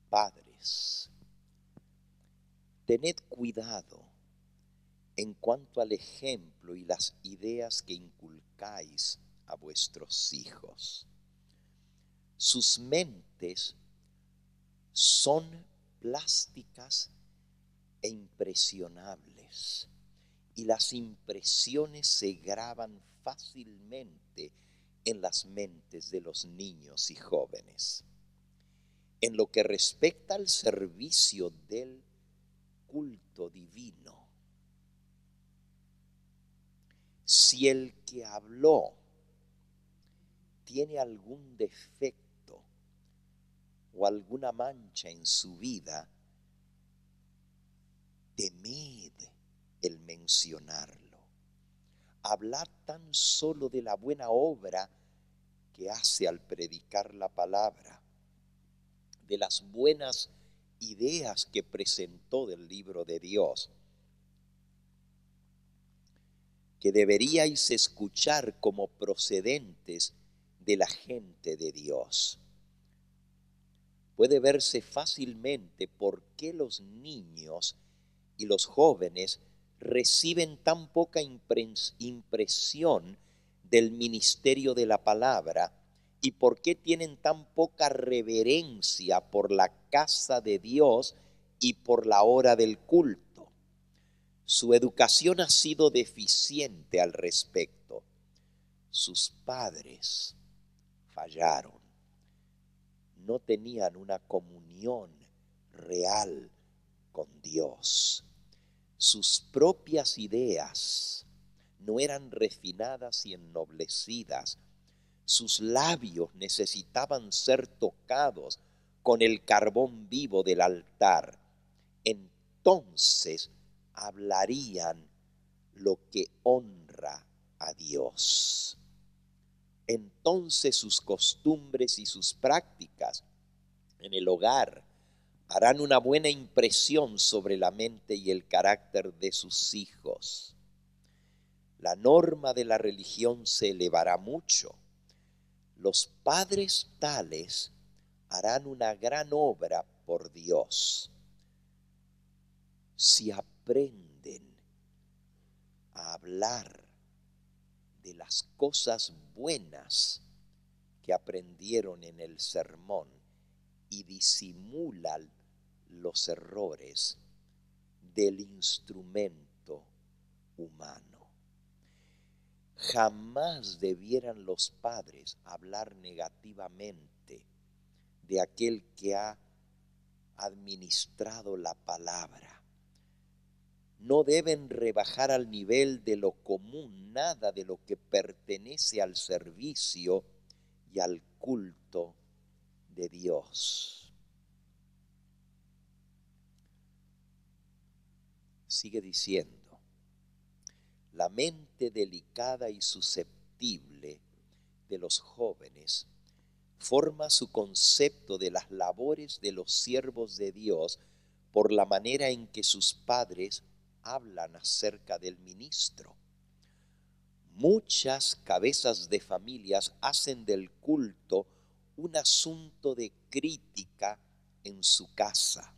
Padres, tened cuidado en cuanto al ejemplo y las ideas que inculcáis a vuestros hijos. Sus mentes son plásticas e impresionables, y las impresiones se graban fácilmente en las mentes de los niños y jóvenes. En lo que respecta al servicio del culto divino, si el que habló tiene algún defecto o alguna mancha en su vida, temed el mencionarlo. Hablad tan solo de la buena obra que hace al predicar la palabra, de las buenas ideas que presentó del libro de Dios, que deberíais escuchar como procedentes de la gente de Dios. Puede verse fácilmente por qué los niños y los jóvenes reciben tan poca impresión del ministerio de la palabra y por qué tienen tan poca reverencia por la casa de Dios y por la hora del culto. Su educación ha sido deficiente al respecto. sus padres fallaron. No tenían una comunión real con Dios. Sus propias ideas no eran refinadas y ennoblecidas. Sus labios necesitaban ser tocados con el carbón vivo del altar. Entonces hablarían lo que honra a Dios. Entonces sus costumbres y sus prácticas en el hogar harán una buena impresión sobre la mente y el carácter de sus hijos. La norma de la religión se elevará mucho. Los padres tales harán una gran obra por Dios si aprenden a hablar de las cosas buenas que aprendieron en el sermón y disimulan los errores del instrumento humano. Jamás debieran los padres hablar negativamente de aquel que ha administrado la palabra. No deben rebajar al nivel de lo común nada de lo que pertenece al servicio y al culto de Dios. Sigue diciendo, la mente delicada y susceptible de los jóvenes forma su concepto de las labores de los siervos de Dios por la manera en que sus padres hablan acerca del ministro. Muchas cabezas de familias hacen del culto un asunto de crítica en su casa,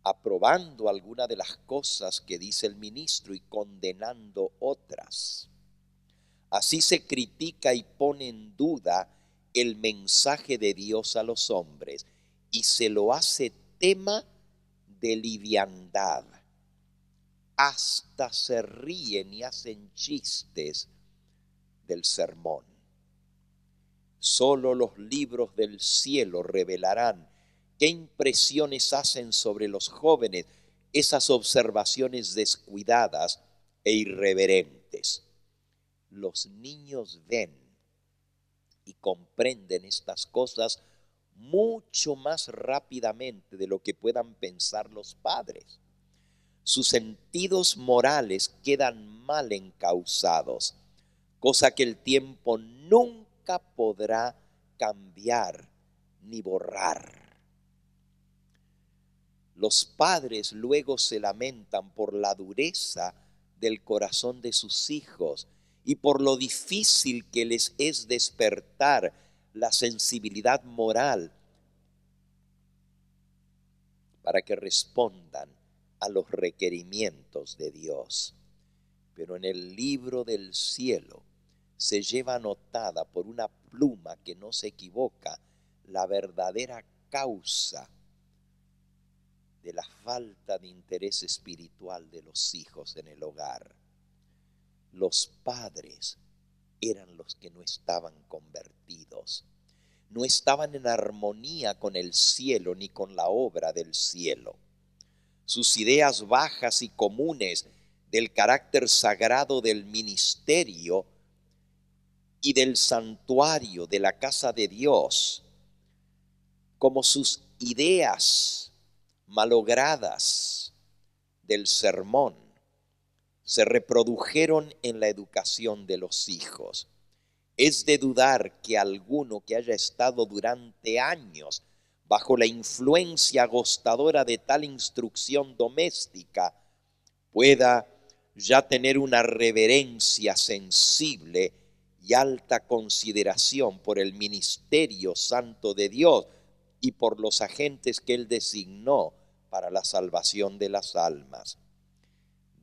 aprobando alguna de las cosas que dice el ministro y condenando otras. Así se critica y pone en duda el mensaje de Dios a los hombres y se lo hace tema de liviandad. Hasta se ríen y hacen chistes del sermón. Solo los libros del cielo revelarán qué impresiones hacen sobre los jóvenes esas observaciones descuidadas e irreverentes. Los niños ven y comprenden estas cosas mucho más rápidamente de lo que puedan pensar los padres. Sus sentidos morales quedan mal encausados, cosa que el tiempo nunca podrá cambiar ni borrar. Los padres luego se lamentan por la dureza del corazón de sus hijos y por lo difícil que les es despertar la sensibilidad moral para que respondan a los requerimientos de Dios. Pero en el libro del cielo se lleva anotada por una pluma que no se equivoca la verdadera causa de la falta de interés espiritual de los hijos en el hogar. Los padres eran los que no estaban convertidos, no estaban en armonía con el cielo ni con la obra del cielo. Sus ideas bajas y comunes del carácter sagrado del ministerio y del santuario de la casa de Dios, como sus ideas malogradas del sermón, se reprodujeron en la educación de los hijos. Es de dudar que alguno que haya estado durante años bajo la influencia agostadora de tal instrucción doméstica pueda ya tener una reverencia sensible y alta consideración por el ministerio santo de Dios y por los agentes que Él designó para la salvación de las almas.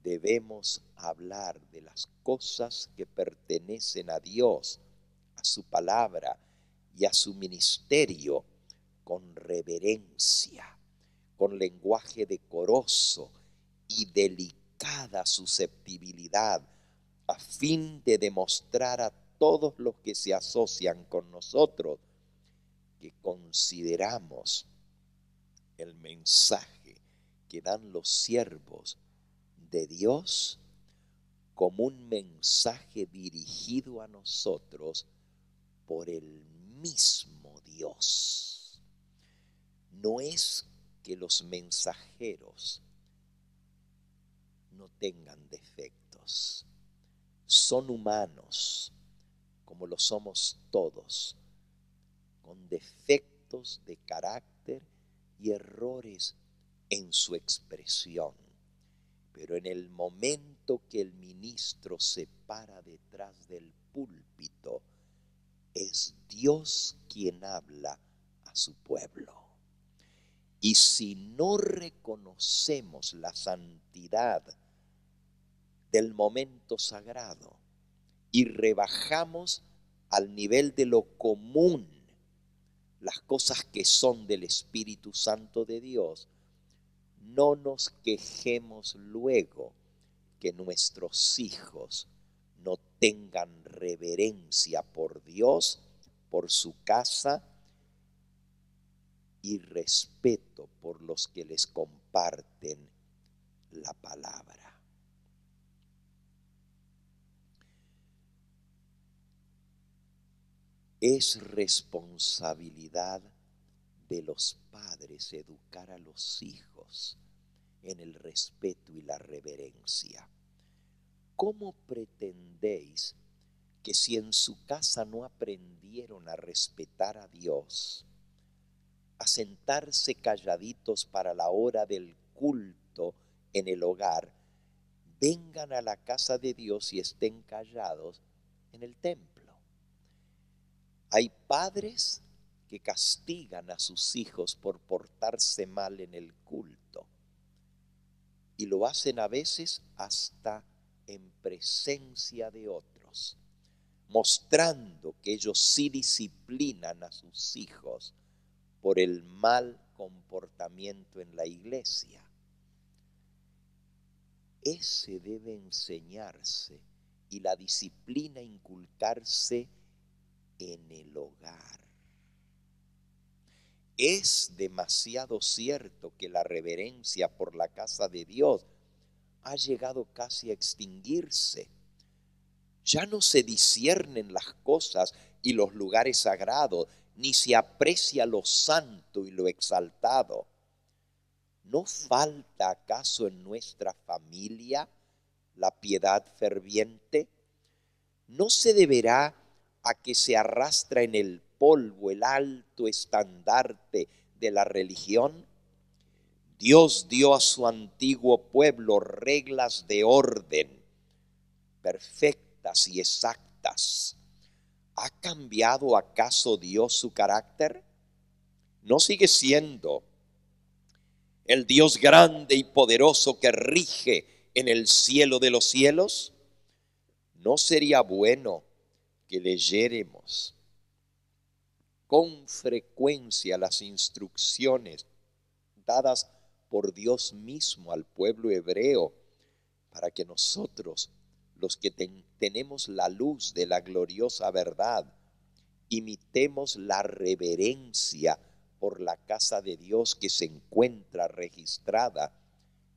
Debemos hablar de las cosas que pertenecen a Dios, a su palabra y a su ministerio con reverencia, con lenguaje decoroso y delicada susceptibilidad, a fin de demostrar a todos los que se asocian con nosotros que consideramos el mensaje que dan los siervos de Dios como un mensaje dirigido a nosotros por el mismo Dios. No es que los mensajeros no tengan defectos. Son humanos, como lo somos todos, con defectos de carácter y errores en su expresión. Pero en el momento que el ministro se para detrás del púlpito, es Dios quien habla a su pueblo. Y si no reconocemos la santidad del momento sagrado y rebajamos al nivel de lo común las cosas que son del Espíritu Santo de Dios, no nos quejemos luego que nuestros hijos no tengan reverencia por Dios, por su casa y respeto por los que les comparten la palabra. Es responsabilidad de los padres educar a los hijos en el respeto y la reverencia. ¿Cómo pretendéis que si en su casa no aprendieron a respetar a Dios, a sentarse calladitos para la hora del culto en el hogar, vengan a la casa de Dios y estén callados en el templo? Hay padres que castigan a sus hijos por portarse mal en el culto y lo hacen a veces hasta en presencia de otros, mostrando que ellos sí disciplinan a sus hijos por el mal comportamiento en la iglesia. Ese debe enseñarse y la disciplina inculcarse en el hogar. Es demasiado cierto que la reverencia por la casa de Dios ha llegado casi a extinguirse. Ya no se disciernen las cosas y los lugares sagrados, ni se aprecia lo santo y lo exaltado. ¿No falta acaso en nuestra familia la piedad ferviente? ¿No se deberá a que se arrastra en el polvo el alto estandarte de la religión? Dios dio a su antiguo pueblo reglas de orden perfectas y exactas. ¿Ha cambiado acaso Dios su carácter? ¿No sigue siendo el Dios grande y poderoso que rige en el cielo de los cielos? ¿No sería bueno que leyéramos con frecuencia las instrucciones dadas por Dios mismo al pueblo hebreo para que nosotros, los que tenemos la luz de la gloriosa verdad, imitemos la reverencia por la casa de Dios que se encuentra registrada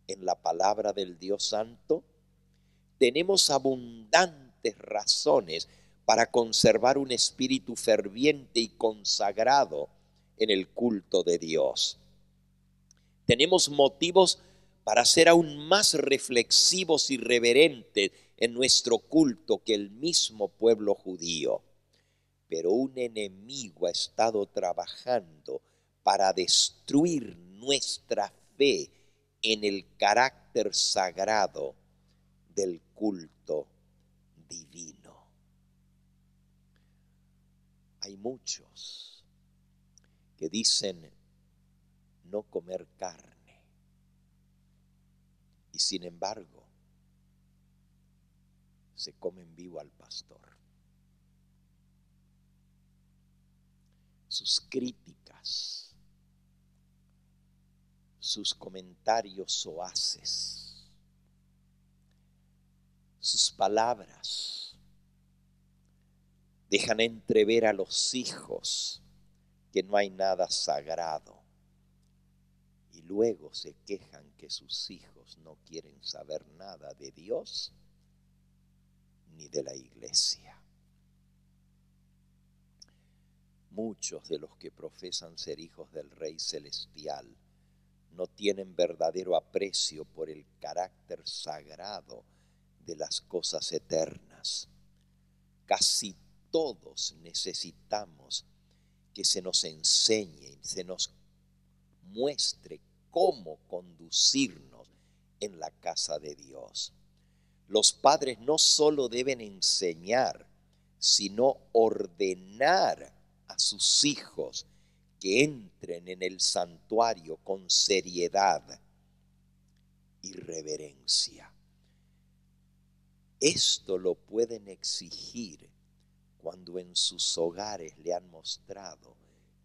en la palabra del Dios Santo? Tenemos abundantes razones para conservar un espíritu ferviente y consagrado en el culto de Dios. Tenemos motivos para ser aún más reflexivos y reverentes en nuestro culto que el mismo pueblo judío. Pero un enemigo ha estado trabajando para destruir nuestra fe en el carácter sagrado del culto divino. Hay muchos que dicen no comer carne y sin embargo se comen vivo al pastor. Sus críticas, sus comentarios soaces, sus palabras dejan entrever a los hijos que no hay nada sagrado y luego se quejan que sus hijos no quieren saber nada de Dios ni de la iglesia. Muchos de los que profesan ser hijos del Rey Celestial no tienen verdadero aprecio por el carácter sagrado de las cosas eternas. Casi todos necesitamos que se nos enseñe, se nos muestre cómo conducirnos en la casa de Dios. Los padres no solo deben enseñar, sino ordenar a sus hijos que entren en el santuario con seriedad y reverencia. Esto lo pueden exigir cuando en sus hogares le han mostrado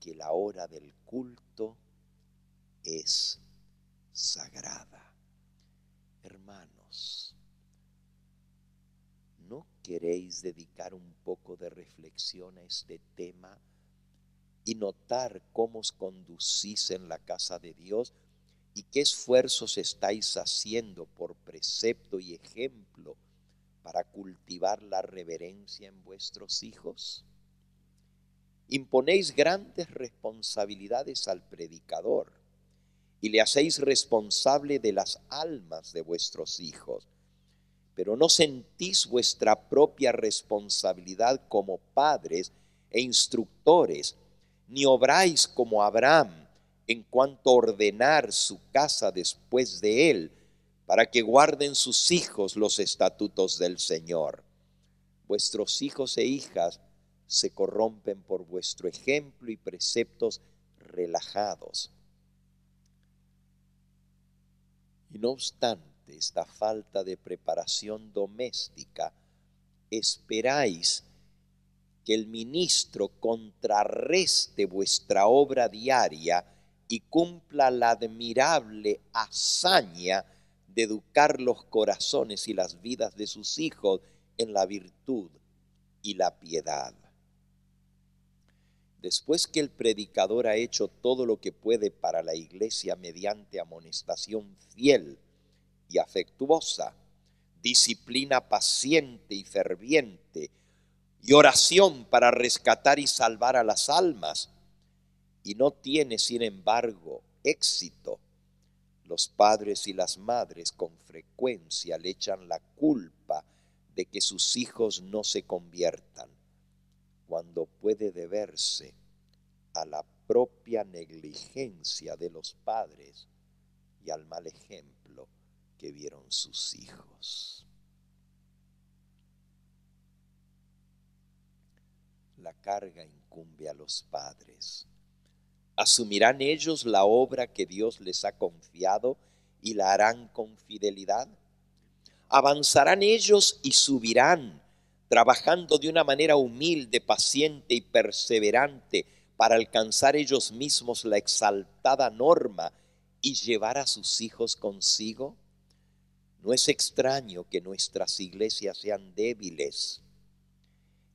que la hora del culto es sagrada. Hermanos, ¿no queréis dedicar un poco de reflexión a este tema y notar cómo os conducís en la casa de Dios y qué esfuerzos estáis haciendo por precepto y ejemplo para cultivar la reverencia en vuestros hijos? Imponéis grandes responsabilidades al predicador y le hacéis responsable de las almas de vuestros hijos, pero no sentís vuestra propia responsabilidad como padres e instructores, ni obráis como Abraham en cuanto a ordenar su casa después de él, para que guarden sus hijos los estatutos del Señor. Vuestros hijos e hijas se corrompen por vuestro ejemplo y preceptos relajados. Y no obstante esta falta de preparación doméstica, esperáis que el ministro contrarreste vuestra obra diaria y cumpla la admirable hazaña de educar los corazones y las vidas de sus hijos en la virtud y la piedad. Después que el predicador ha hecho todo lo que puede para la iglesia mediante amonestación fiel y afectuosa, disciplina paciente y ferviente, y oración para rescatar y salvar a las almas, y no tiene, sin embargo, éxito, los padres y las madres con frecuencia le echan la culpa de que sus hijos no se conviertan, cuando puede deberse a la propia negligencia de los padres y al mal ejemplo que vieron sus hijos. La carga incumbe a los padres. ¿Asumirán ellos la obra que Dios les ha confiado y la harán con fidelidad? ¿Avanzarán ellos y subirán, trabajando de una manera humilde, paciente y perseverante para alcanzar ellos mismos la exaltada norma y llevar a sus hijos consigo? No es extraño que nuestras iglesias sean débiles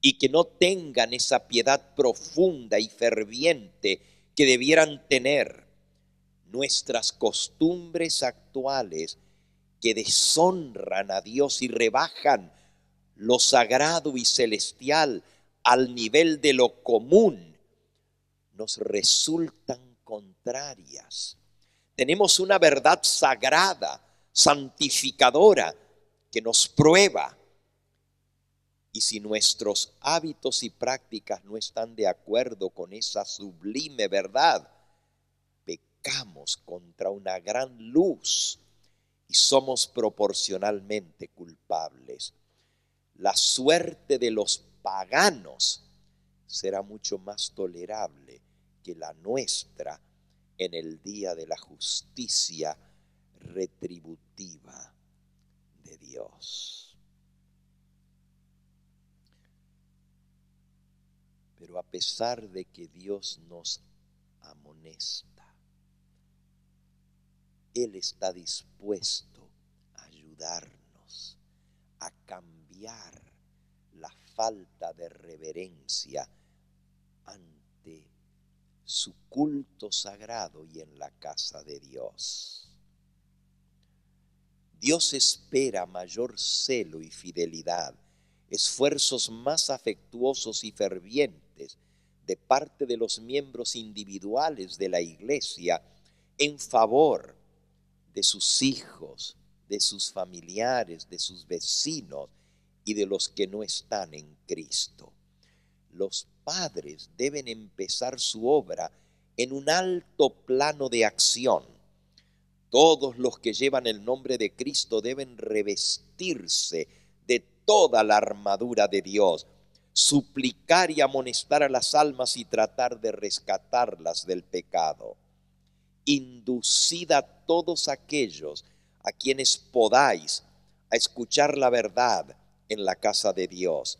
y que no tengan esa piedad profunda y ferviente que debieran tener. Nuestras costumbres actuales que deshonran a Dios y rebajan lo sagrado y celestial al nivel de lo común, nos resultan contrarias. Tenemos una verdad sagrada, santificadora, que nos prueba. Y si nuestros hábitos y prácticas no están de acuerdo con esa sublime verdad, pecamos contra una gran luz y somos proporcionalmente culpables. La suerte de los paganos será mucho más tolerable que la nuestra en el día de la justicia retributiva de Dios. Pero a pesar de que Dios nos amonesta, Él está dispuesto a ayudarnos a cambiar la falta de reverencia ante su culto sagrado y en la casa de Dios. Dios espera mayor celo y fidelidad, esfuerzos más afectuosos y fervientes de parte de los miembros individuales de la iglesia en favor de sus hijos, de sus familiares, de sus vecinos y de los que no están en Cristo. Los padres deben empezar su obra en un alto plano de acción. Todos los que llevan el nombre de Cristo deben revestirse de toda la armadura de Dios, suplicar y amonestar a las almas y tratar de rescatarlas del pecado. Inducid a todos aquellos a quienes podáis a escuchar la verdad en la casa de Dios.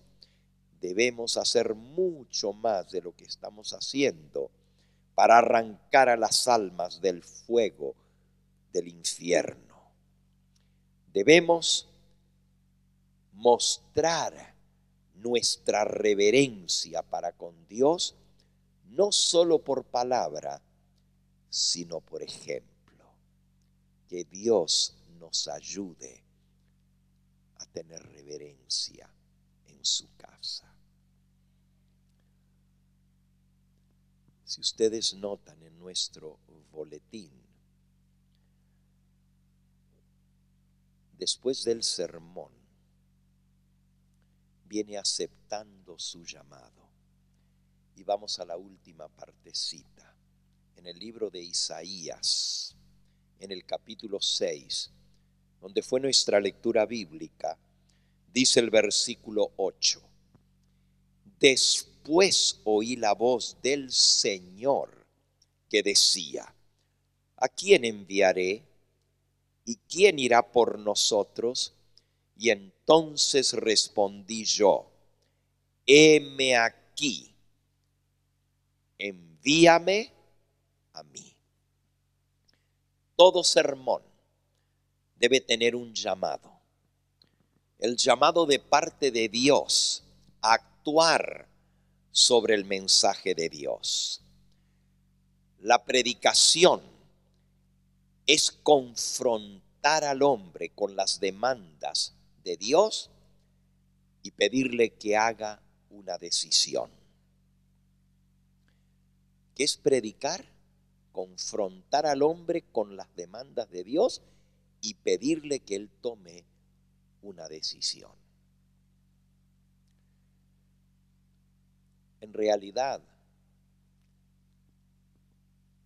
Debemos hacer mucho más de lo que estamos haciendo para arrancar a las almas del fuego del infierno. Debemos mostrar nuestra reverencia para con Dios, no solo por palabra, sino por ejemplo. Que Dios nos ayude a tener reverencia en su casa. Si ustedes notan en nuestro boletín, después del sermón, viene aceptando su llamado. Y vamos a la última partecita. En el libro de Isaías, en el capítulo 6, donde fue nuestra lectura bíblica, dice el versículo 8. Después oí la voz del Señor que decía: ¿a quién enviaré? ¿Y quién irá por nosotros? Y entonces respondí yo: heme aquí, envíame a mí. Todo sermón debe tener un llamado. El llamado de parte de Dios a actuar sobre el mensaje de Dios. La predicación es confrontar al hombre con las demandas de Dios y pedirle que haga una decisión. ¿Qué es predicar? Confrontar al hombre con las demandas de Dios y pedirle que él tome una decisión. En realidad,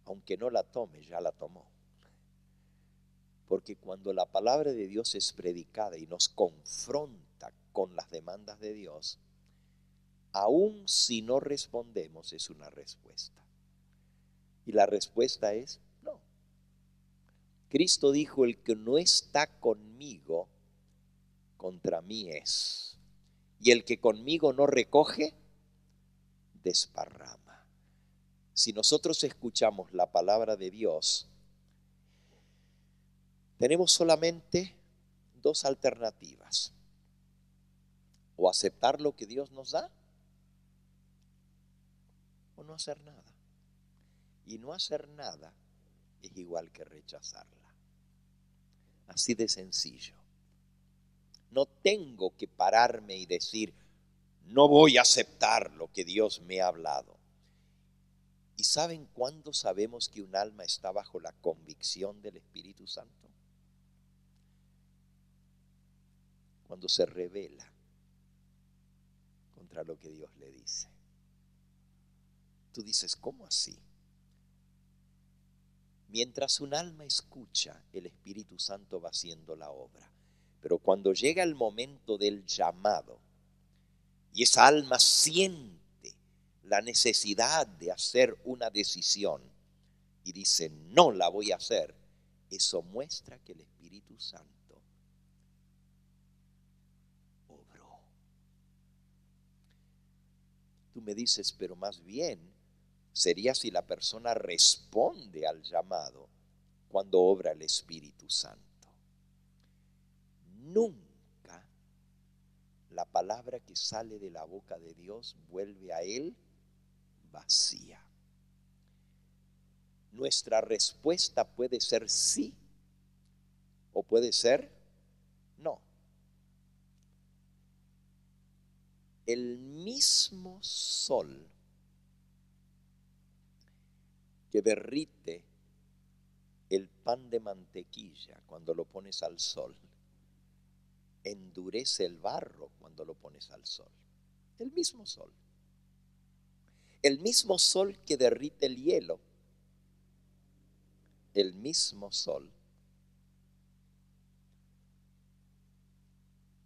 aunque no la tome, ya la tomó. Porque cuando la palabra de Dios es predicada y nos confronta con las demandas de Dios, aun si no respondemos, es una respuesta. Y la respuesta es no. Cristo dijo: el que no está conmigo, contra mí es. Y el que conmigo no recoge, desparrama. Si nosotros escuchamos la palabra de Dios, tenemos solamente dos alternativas: o aceptar lo que Dios nos da, o no hacer nada. Y no hacer nada es igual que rechazarla. Así de sencillo. No tengo que pararme y decir: no voy a aceptar lo que Dios me ha hablado. ¿Y saben cuándo sabemos que un alma está bajo la convicción del Espíritu Santo? Cuando se rebela contra lo que Dios le dice. Tú dices: ¿cómo así? Mientras un alma escucha, el Espíritu Santo va haciendo la obra. Pero cuando llega el momento del llamado y esa alma siente la necesidad de hacer una decisión y dice: no la voy a hacer, eso muestra que el Espíritu Santo obró. Tú me dices: pero más bien sería si la persona responde al llamado cuando obra el Espíritu Santo. Nunca la palabra que sale de la boca de Dios vuelve a Él vacía. Nuestra respuesta puede ser sí o puede ser no. El mismo sol que derrite el pan de mantequilla cuando lo pones al sol, endurece el barro cuando lo pones al sol. El mismo sol. El mismo sol que derrite el hielo. El mismo sol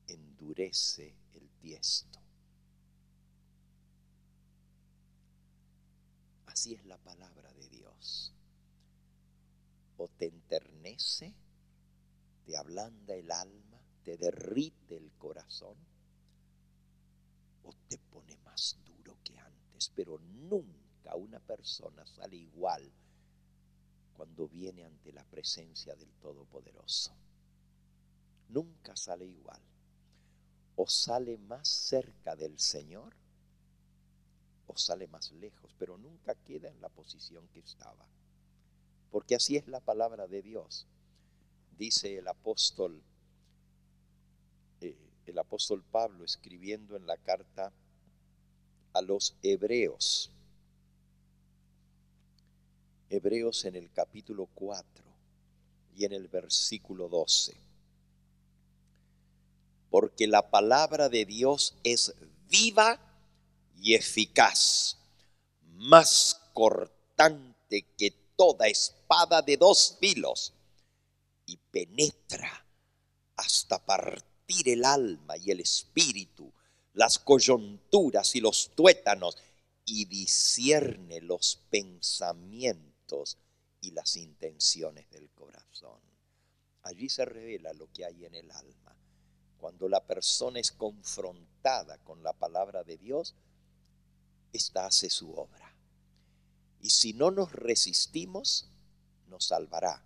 endurece el tiesto. Así es la palabra de Dios. O te enternece, te ablanda el alma, te derrite el corazón, o te pone más duro que antes. Pero nunca una persona sale igual cuando viene ante la presencia del Todopoderoso. Nunca sale igual. O sale más cerca del Señor, o sale más lejos, pero nunca queda en la posición que estaba. Porque así es la palabra de Dios. Dice el apóstol Pablo, escribiendo en la carta a los Hebreos en el capítulo 4 y en el versículo 12. Porque la palabra de Dios es viva y eficaz, más cortante que toda espada de dos filos, y penetra hasta partir el alma y el espíritu, las coyunturas y los tuétanos, y discierne los pensamientos y las intenciones del corazón. Allí se revela lo que hay en el alma. Cuando la persona es confrontada con la palabra de Dios, ésta hace su obra. Y si no nos resistimos, nos salvará.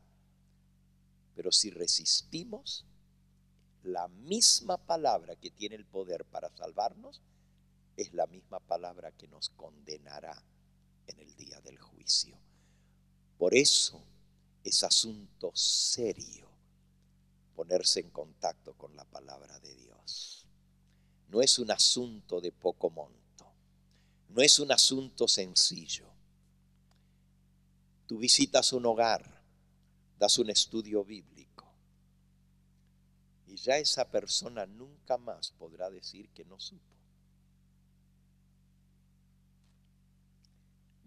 Pero si resistimos, la misma palabra que tiene el poder para salvarnos es la misma palabra que nos condenará en el día del juicio. Por eso es asunto serio ponerse en contacto con la palabra de Dios. No es un asunto de poco monto, no es un asunto sencillo. Tú visitas un hogar, das un estudio bíblico, y ya esa persona nunca más podrá decir que no supo.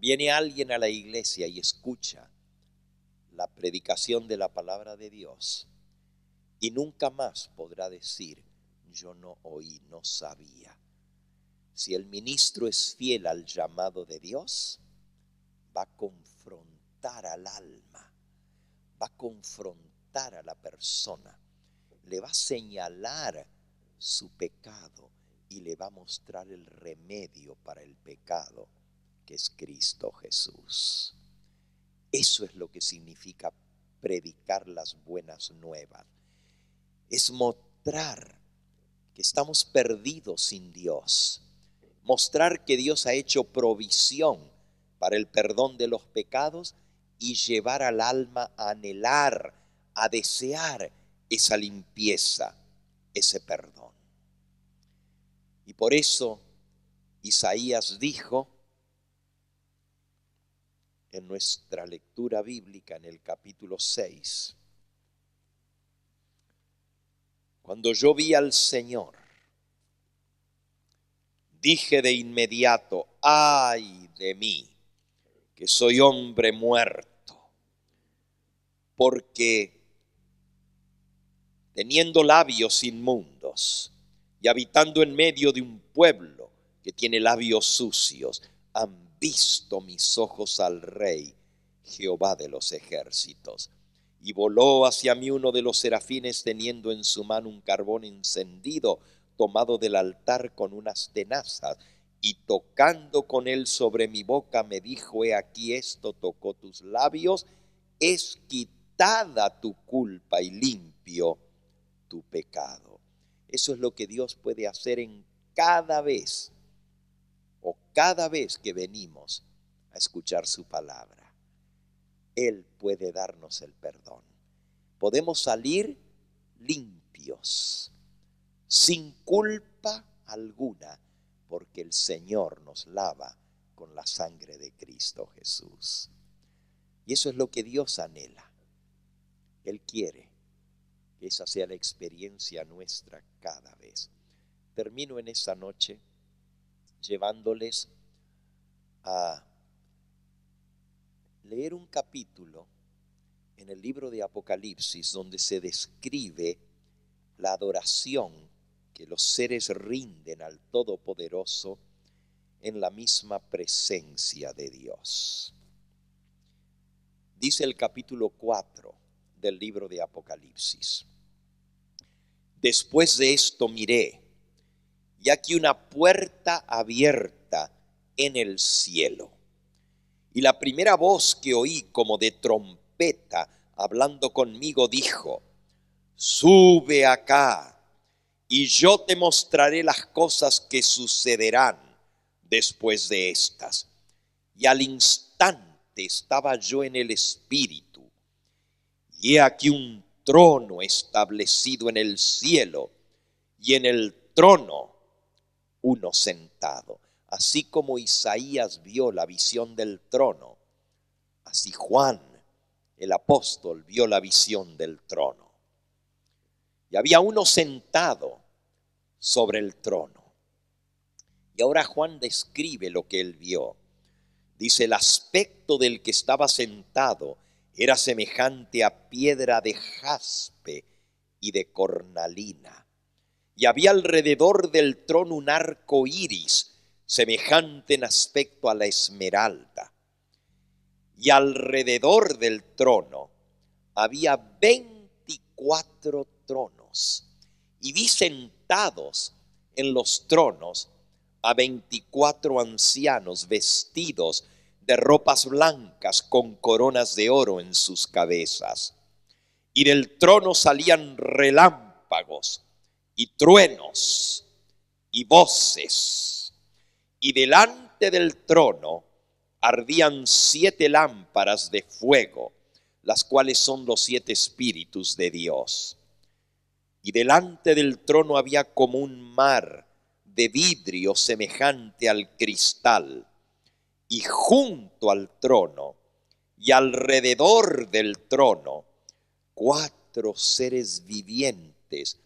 Viene alguien a la iglesia y escucha la predicación de la palabra de Dios y nunca más podrá decir, yo no oí, no sabía. Si el ministro es fiel al llamado de Dios, va a confrontar al alma, va a confrontar a la persona, le va a señalar su pecado y le va a mostrar el remedio para el pecado, que es Cristo Jesús. Eso es lo que significa predicar las buenas nuevas. Es mostrar que estamos perdidos sin Dios. Mostrar que Dios ha hecho provisión para el perdón de los pecados y llevar al alma a anhelar, a desear esa limpieza, ese perdón. Y por eso Isaías dijo en nuestra lectura bíblica en el capítulo 6, cuando yo vi al Señor, dije de inmediato, ay de mí, que soy hombre muerto, porque teniendo labios inmundos y habitando en medio de un pueblo que tiene labios sucios, han visto mis ojos al Rey, Jehová de los ejércitos. Y voló hacia mí uno de los serafines teniendo en su mano un carbón encendido, tomado del altar con unas tenazas, y tocando con él sobre mi boca me dijo, he aquí esto tocó tus labios, es quitada tu culpa y limpio tu pecado. Eso es lo que Dios puede hacer en cada vez que venimos a escuchar su palabra. Él puede darnos el perdón. Podemos salir limpios, sin culpa alguna, porque el Señor nos lava con la sangre de Cristo Jesús. Y eso es lo que Dios anhela. Él quiere que esa sea la experiencia nuestra cada vez. Termino en esta noche llevándoles a leer un capítulo en el libro de Apocalipsis donde se describe la adoración que los seres rinden al Todopoderoso en la misma presencia de Dios. Dice el capítulo 4 del libro de Apocalipsis: Después de esto miré, y aquí una puerta abierta en el cielo. Y la primera voz que oí como de trompeta hablando conmigo dijo: Sube acá, y yo te mostraré las cosas que sucederán después de estas. Y al instante estaba yo en el Espíritu, y he aquí un trono establecido en el cielo, y en el trono uno sentado. Así como Isaías vio la visión del trono, así Juan, el apóstol, vio la visión del trono. Y había uno sentado sobre el trono. Y ahora Juan describe lo que él vio. Dice: el aspecto del que estaba sentado era semejante a piedra de jaspe y de cornalina. Y había alrededor del trono un arco iris, semejante en aspecto a la esmeralda. Y alrededor del trono había 24 tronos. Y vi sentados en los tronos a 24 ancianos vestidos de ropas blancas con coronas de oro en sus cabezas. Y del trono salían relámpagos y truenos y voces. Y delante del trono ardían 7 lámparas de fuego, las cuales son los 7 espíritus de Dios. Y delante del trono había como un mar de vidrio semejante al cristal. Y junto al trono y alrededor del trono 4 seres vivientes,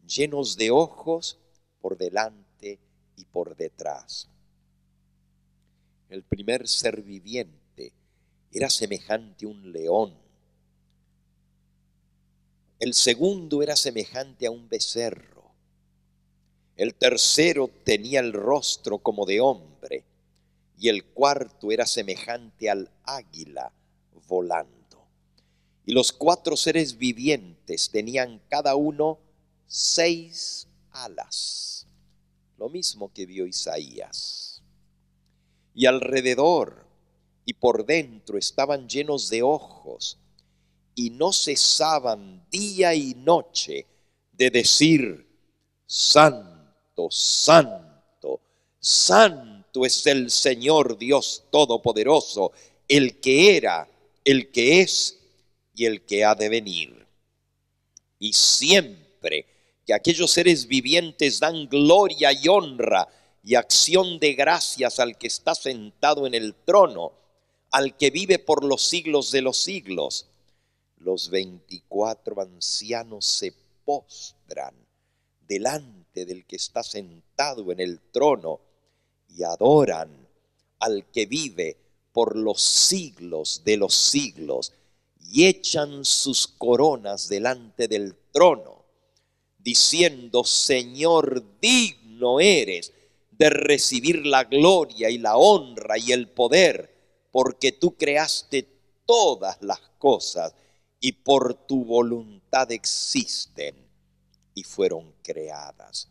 llenos de ojos por delante y por detrás. El primer ser viviente era semejante a un león. El segundo era semejante a un becerro. El tercero tenía el rostro como de hombre. Y el cuarto era semejante al águila volando. Y los 4 seres vivientes tenían cada uno 6 alas, lo mismo que vio Isaías. Y alrededor y por dentro estaban llenos de ojos, y no cesaban día y noche de decir: Santo, Santo, Santo es el Señor Dios Todopoderoso, el que era, el que es y el que ha de venir. Y siempre que aquellos seres vivientes dan gloria y honra y acción de gracias al que está sentado en el trono, al que vive por los siglos de los siglos, los 24 ancianos se postran delante del que está sentado en el trono y adoran al que vive por los siglos de los siglos, y echan sus coronas delante del trono, diciendo: Señor, digno eres de recibir la gloria y la honra y el poder, porque tú creaste todas las cosas y por tu voluntad existen y fueron creadas.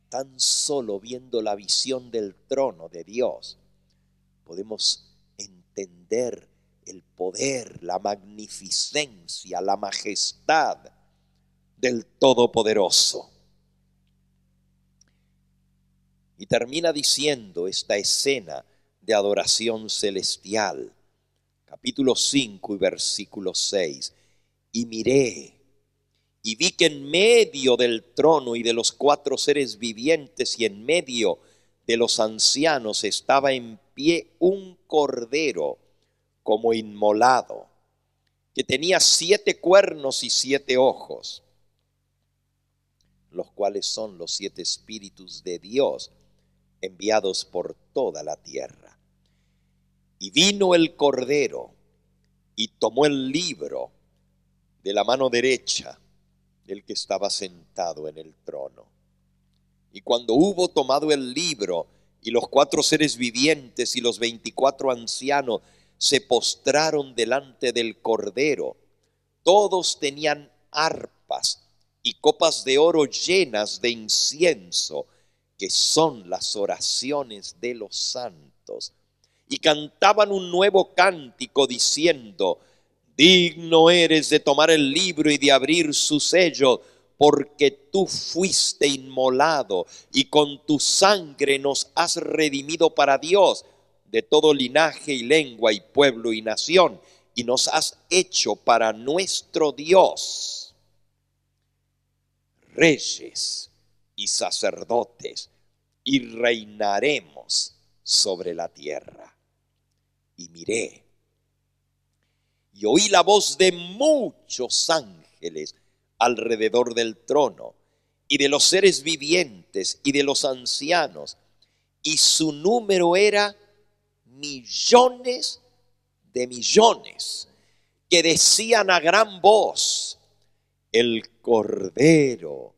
Tan solo viendo la visión del trono de Dios podemos entender el poder, la magnificencia, la majestad del Todopoderoso. Y termina diciendo esta escena de adoración celestial. Capítulo 5 y versículo 6. Y miré, y vi que en medio del trono y de los 4 seres vivientes y en medio de los ancianos estaba en pie un cordero como inmolado, que tenía 7 cuernos y 7 ojos, los cuales son los 7 espíritus de Dios enviados por toda la tierra. Y vino el cordero y tomó el libro de la mano derecha del que estaba sentado en el trono. Y cuando hubo tomado el libro, y los 4 seres vivientes y los 24 ancianos se postraron delante del cordero, todos tenían arpas y copas de oro llenas de incienso, que son las oraciones de los santos, y cantaban un nuevo cántico diciendo: digno eres de tomar el libro y de abrir su sello, porque tú fuiste inmolado y con tu sangre nos has redimido para Dios de todo linaje y lengua y pueblo y nación, y nos has hecho para nuestro Dios reyes y sacerdotes, y reinaremos sobre la tierra. Y miré, y oí la voz de muchos ángeles alrededor del trono, y de los seres vivientes y de los ancianos, y su número era millones de millones, que decían a gran voz: el Cordero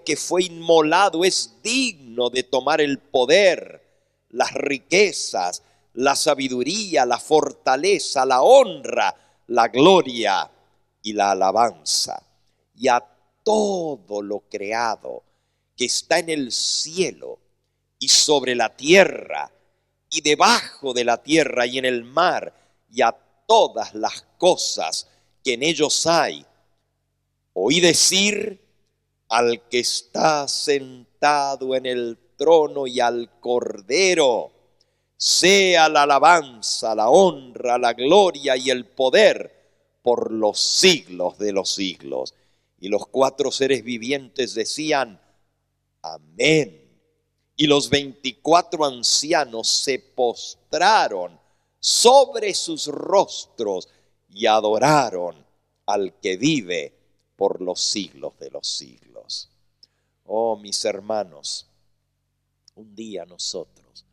que fue inmolado es digno de tomar el poder, las riquezas, la sabiduría, la fortaleza, la honra, la gloria y la alabanza. Y a todo lo creado que está en el cielo y sobre la tierra y debajo de la tierra y en el mar, y a todas las cosas que en ellos hay, oí decir al que está sentado en el trono y al Cordero: sea la alabanza, la honra, la gloria y el poder por los siglos de los siglos. Y los 4 seres vivientes decían: amén. Y los 24 ancianos se postraron sobre sus rostros y adoraron al que vive por los siglos de los siglos. Oh, mis hermanos, un día nosotros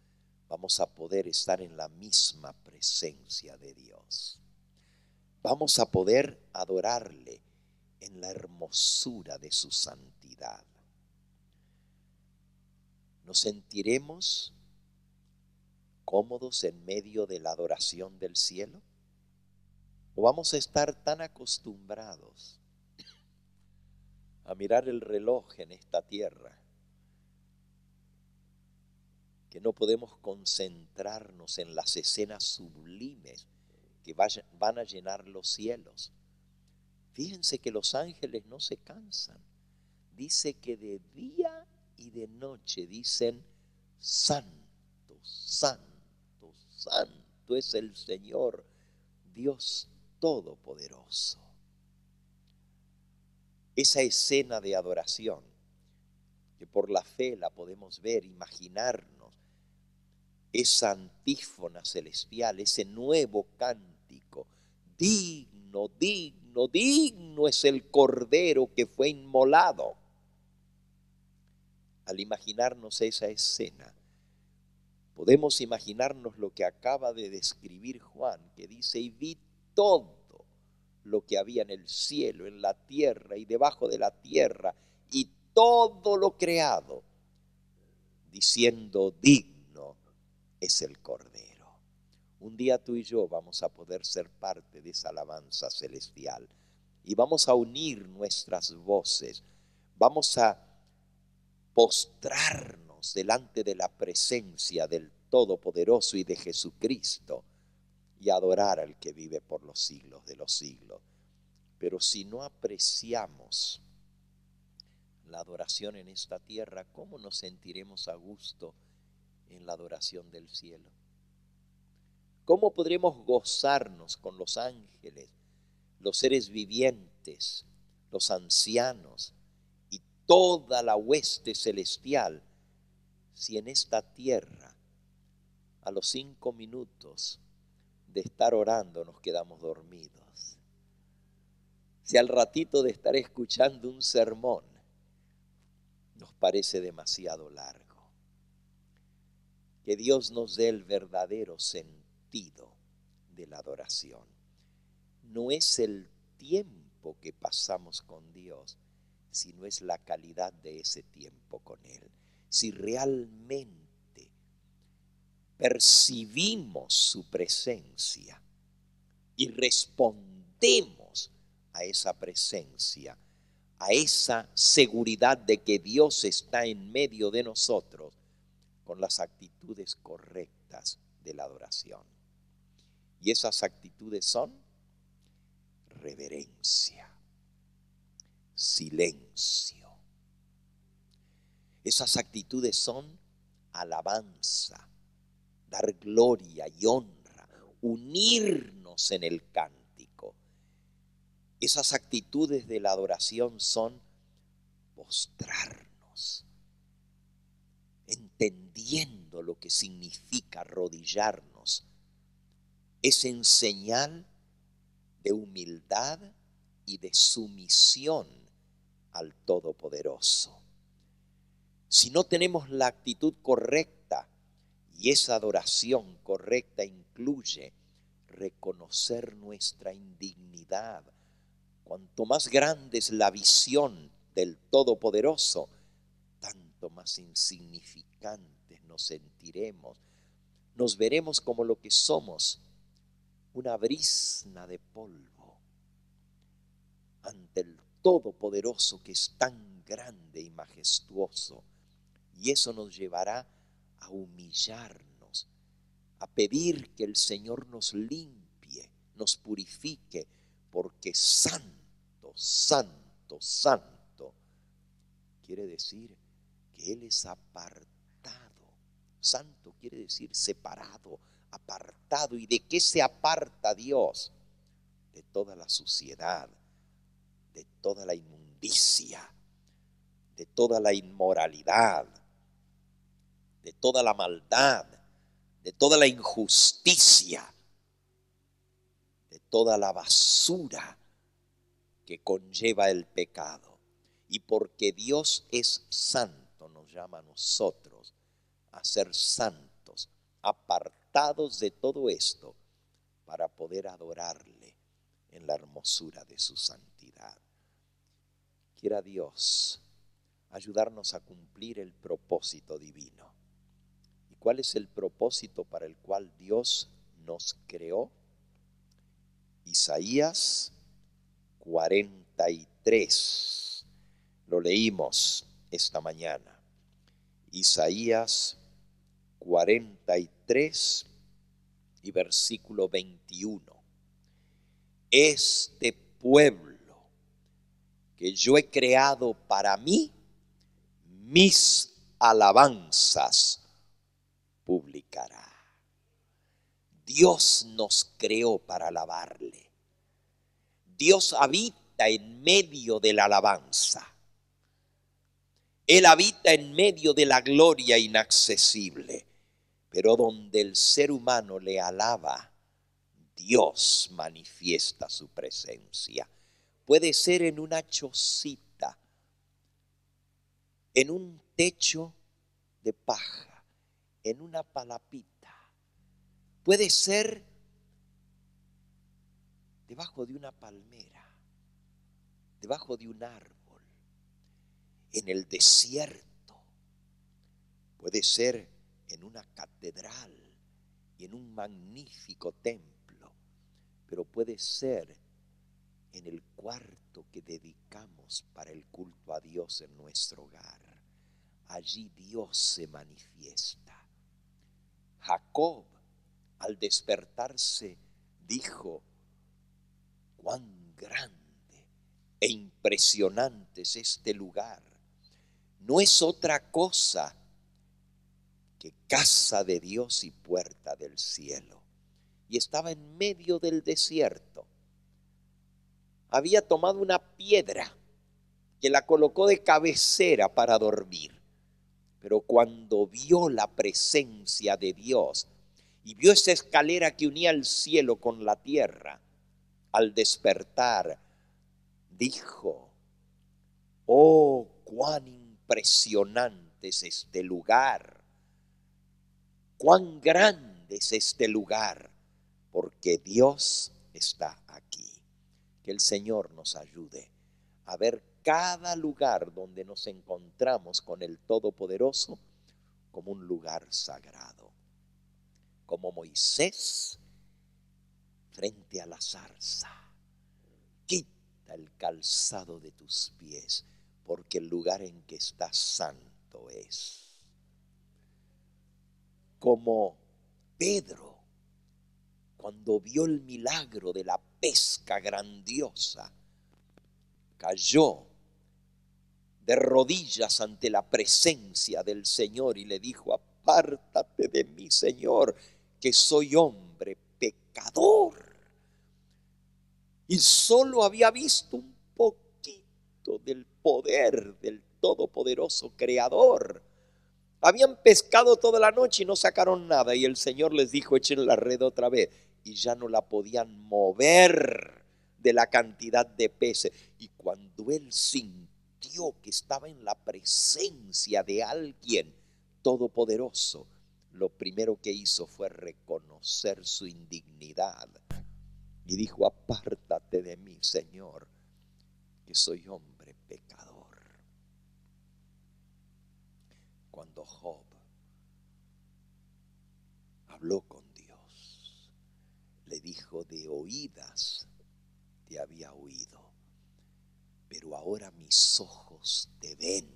vamos a poder estar en la misma presencia de Dios. Vamos a poder adorarle en la hermosura de su santidad. ¿Nos sentiremos cómodos en medio de la adoración del cielo? ¿O vamos a estar tan acostumbrados a mirar el reloj en esta tierra que no podemos concentrarnos en las escenas sublimes que van a llenar los cielos? Fíjense que los ángeles no se cansan. Dice que de día y de noche dicen: santo, santo, santo es el Señor, Dios Todopoderoso. Esa escena de adoración, que por la fe la podemos ver, imaginarnos, esa antífona celestial, ese nuevo cántico: digno, digno, digno es el Cordero que fue inmolado. Al imaginarnos esa escena, podemos imaginarnos lo que acaba de describir Juan, que dice: y vi todo lo que había en el cielo, en la tierra y debajo de la tierra, y todo lo creado, diciendo: digno es el Cordero. Un día tú y yo vamos a poder ser parte de esa alabanza celestial, y vamos a unir nuestras voces, vamos a postrarnos delante de la presencia del Todopoderoso y de Jesucristo, y adorar al que vive por los siglos de los siglos. Pero si no apreciamos la adoración en esta tierra, ¿cómo nos sentiremos a gusto en la adoración del cielo? ¿Cómo podremos gozarnos con los ángeles, los seres vivientes, los ancianos y toda la hueste celestial si en esta tierra a los 5 minutos de estar orando nos quedamos dormidos? Si al ratito de estar escuchando un sermón nos parece demasiado largo. Que Dios nos dé el verdadero sentido de la adoración. No es el tiempo que pasamos con Dios, sino es la calidad de ese tiempo con Él. Si realmente percibimos su presencia y respondemos a esa presencia, a esa seguridad de que Dios está en medio de nosotros, con las actitudes correctas de la adoración. Y esas actitudes son reverencia, silencio. Esas actitudes son alabanza, dar gloria y honra, unirnos en el cántico. Esas actitudes de la adoración son postrarnos, entendiendo lo que significa arrodillarnos. Es en señal de humildad y de sumisión al Todopoderoso. Si no tenemos la actitud correcta, y esa adoración correcta incluye reconocer nuestra indignidad. Cuanto más grande es la visión del Todopoderoso, tanto más insignificantes nos sentiremos. Nos veremos como lo que somos, una brizna de polvo ante el Todopoderoso que es tan grande y majestuoso. Y eso nos llevará a humillarnos, a pedir que el Señor nos limpie, nos purifique, porque santo, santo, santo quiere decir que Él es apartado. Santo quiere decir separado, apartado. ¿Y de qué se aparta Dios? De toda la suciedad, de toda la inmundicia, de toda la inmoralidad, de toda la maldad, de toda la injusticia, de toda la basura que conlleva el pecado. Y porque Dios es santo, nos llama a nosotros a ser santos, apartados de todo esto, para poder adorarle en la hermosura de su santidad. Quiera Dios ayudarnos a cumplir el propósito divino. ¿Y cuál es el propósito para el cual Dios nos creó? Isaías 43. Lo leímos esta mañana. Isaías 43 y versículo 21. Este pueblo que yo he creado para mí, mis alabanzas publicará. Dios nos creó para alabarle. Dios habita en medio de la alabanza. Él habita en medio de la gloria inaccesible. Pero donde el ser humano le alaba, Dios manifiesta su presencia. Puede ser en una chocita, en un techo de paja, en una palapita. Puede ser debajo de una palmera, debajo de un árbol, en el desierto. Puede ser en una catedral y en un magnífico templo, pero puede ser en el cuarto que dedicamos para el culto a Dios en nuestro hogar. Allí Dios se manifiesta. Jacob, al despertarse, dijo: cuán grande e impresionante es este lugar. no es otra cosa que casa de Dios y puerta del cielo. Y estaba en medio del desierto. Había tomado una piedra que la colocó de cabecera para dormir. Pero cuando vio la presencia de Dios y vio esa escalera que unía el cielo con la tierra, al despertar, dijo: oh, cuán impresionante es este lugar, cuán grande es este lugar, porque Dios está aquí. Que el Señor nos ayude a ver cada lugar donde nos encontramos con el Todopoderoso como un lugar sagrado. Como Moisés frente a la zarza: quita el calzado de tus pies, porque el lugar en que estás santo es. Como Pedro, cuando vio el milagro de la pesca grandiosa, cayó de rodillas ante la presencia del Señor y le dijo: apártate de mí, Señor, que soy hombre pecador. Y solo había visto un poquito del poder del Todopoderoso Creador. Habían pescado toda la noche y no sacaron nada, y el Señor les dijo: echen la red otra vez, y ya no la podían mover de la cantidad de peces. Y cuando él sintió que estaba en la presencia de alguien todopoderoso, lo primero que hizo fue reconocer su indignidad y dijo: apártate de mí, Señor, que soy hombre pecador. Cuando Job habló con Dios, le dijo: de oídas te había oído, pero ahora mis ojos te ven,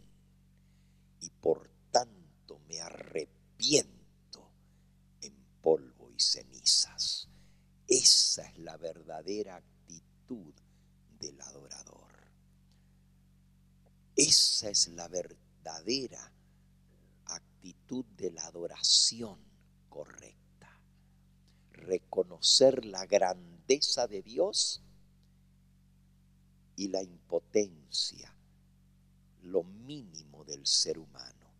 y por tanto me arrepiento en polvo y cenizas. Esa es la verdadera actitud del adorador. Esa es la verdadera actitud de la adoración correcta. Reconocer la grandeza de Dios y la impotencia, lo mínimo del ser humano,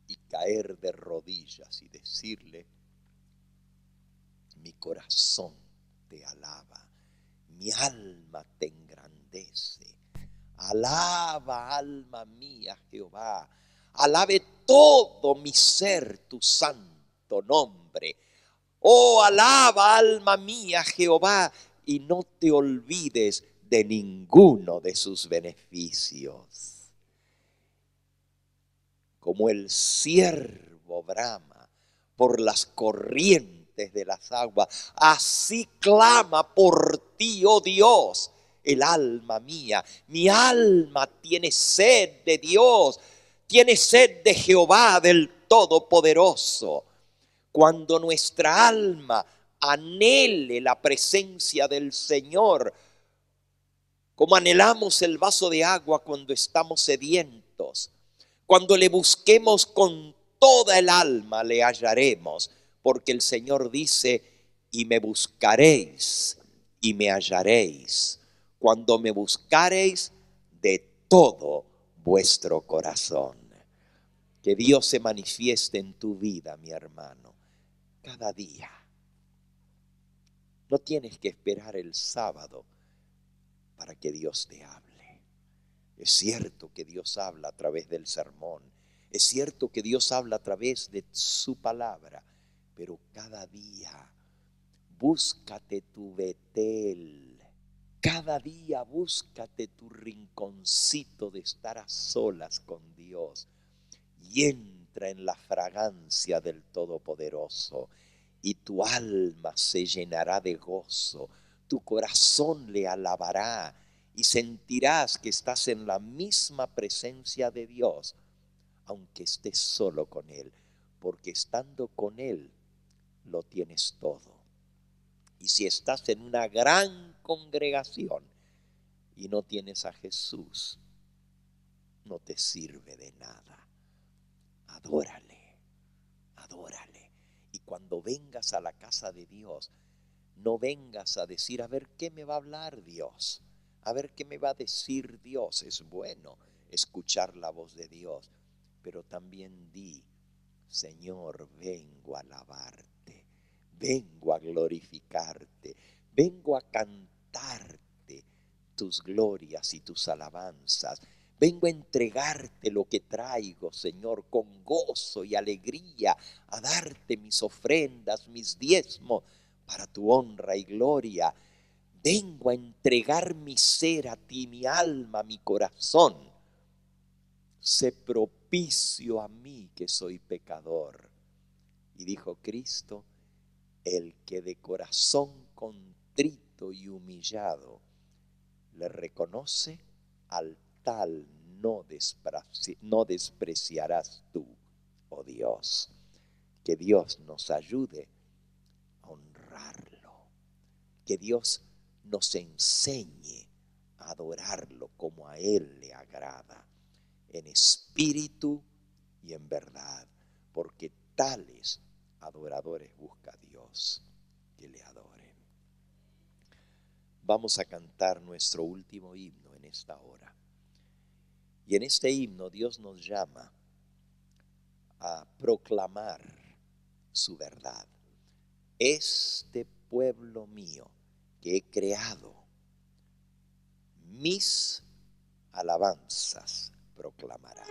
y caer de rodillas y decirle: mi corazón te alaba, mi alma te engrandece. Alaba, alma mía, Jehová. Alabe todo mi ser tu santo nombre. Oh, alaba, alma mía, Jehová, y no te olvides de ninguno de sus beneficios. Como el ciervo brama por las corrientes de las aguas, así clama por ti, oh Dios, el alma mía. Mi alma tiene sed de Dios, tiene sed de Jehová, del Todopoderoso. Cuando nuestra alma anhele la presencia del Señor, como anhelamos el vaso de agua cuando estamos sedientos, cuando le busquemos con toda el alma, le hallaremos, porque el Señor dice: y me buscaréis y me hallaréis, cuando me buscaréis de todo vuestro corazón. Que Dios se manifieste en tu vida, mi hermano, cada día. No tienes que esperar el sábado para que Dios te hable. Es cierto que Dios habla a través del sermón, es cierto que Dios habla a través de su palabra, pero cada día búscate tu Betel, cada día búscate tu rinconcito de estar a solas con Dios, y entra en la fragancia del Todopoderoso, y tu alma se llenará de gozo, tu corazón le alabará, y sentirás que estás en la misma presencia de Dios, aunque estés solo con Él, porque estando con Él lo tienes todo. Y si estás en una gran congregación y no tienes a Jesús, no te sirve de nada. Adórale, adórale. Y cuando vengas a la casa de Dios, no vengas a decir, a ver qué me va a hablar Dios, a ver qué me va a decir Dios. Es bueno escuchar la voz de Dios, pero también di, Señor, vengo a alabarte, vengo a glorificarte, vengo a cantarte tus glorias y tus alabanzas. Vengo a entregarte lo que traigo, Señor, con gozo y alegría, a darte mis ofrendas, mis diezmos, para tu honra y gloria. Vengo a entregar mi ser a ti, mi alma, mi corazón. Sé propicio a mí que soy pecador. Y dijo Cristo, el que de corazón contrito y humillado le reconoce, al tal no despreciarás tú, oh Dios. Que Dios nos ayude a honrarlo, que Dios nos enseñe a adorarlo como a Él le agrada, en espíritu y en verdad, porque tales adoradores busca Dios que le adoren. Vamos a cantar nuestro último himno en esta hora. Y en este himno Dios nos llama a proclamar su verdad. Este pueblo mío que he creado, mis alabanzas proclamará.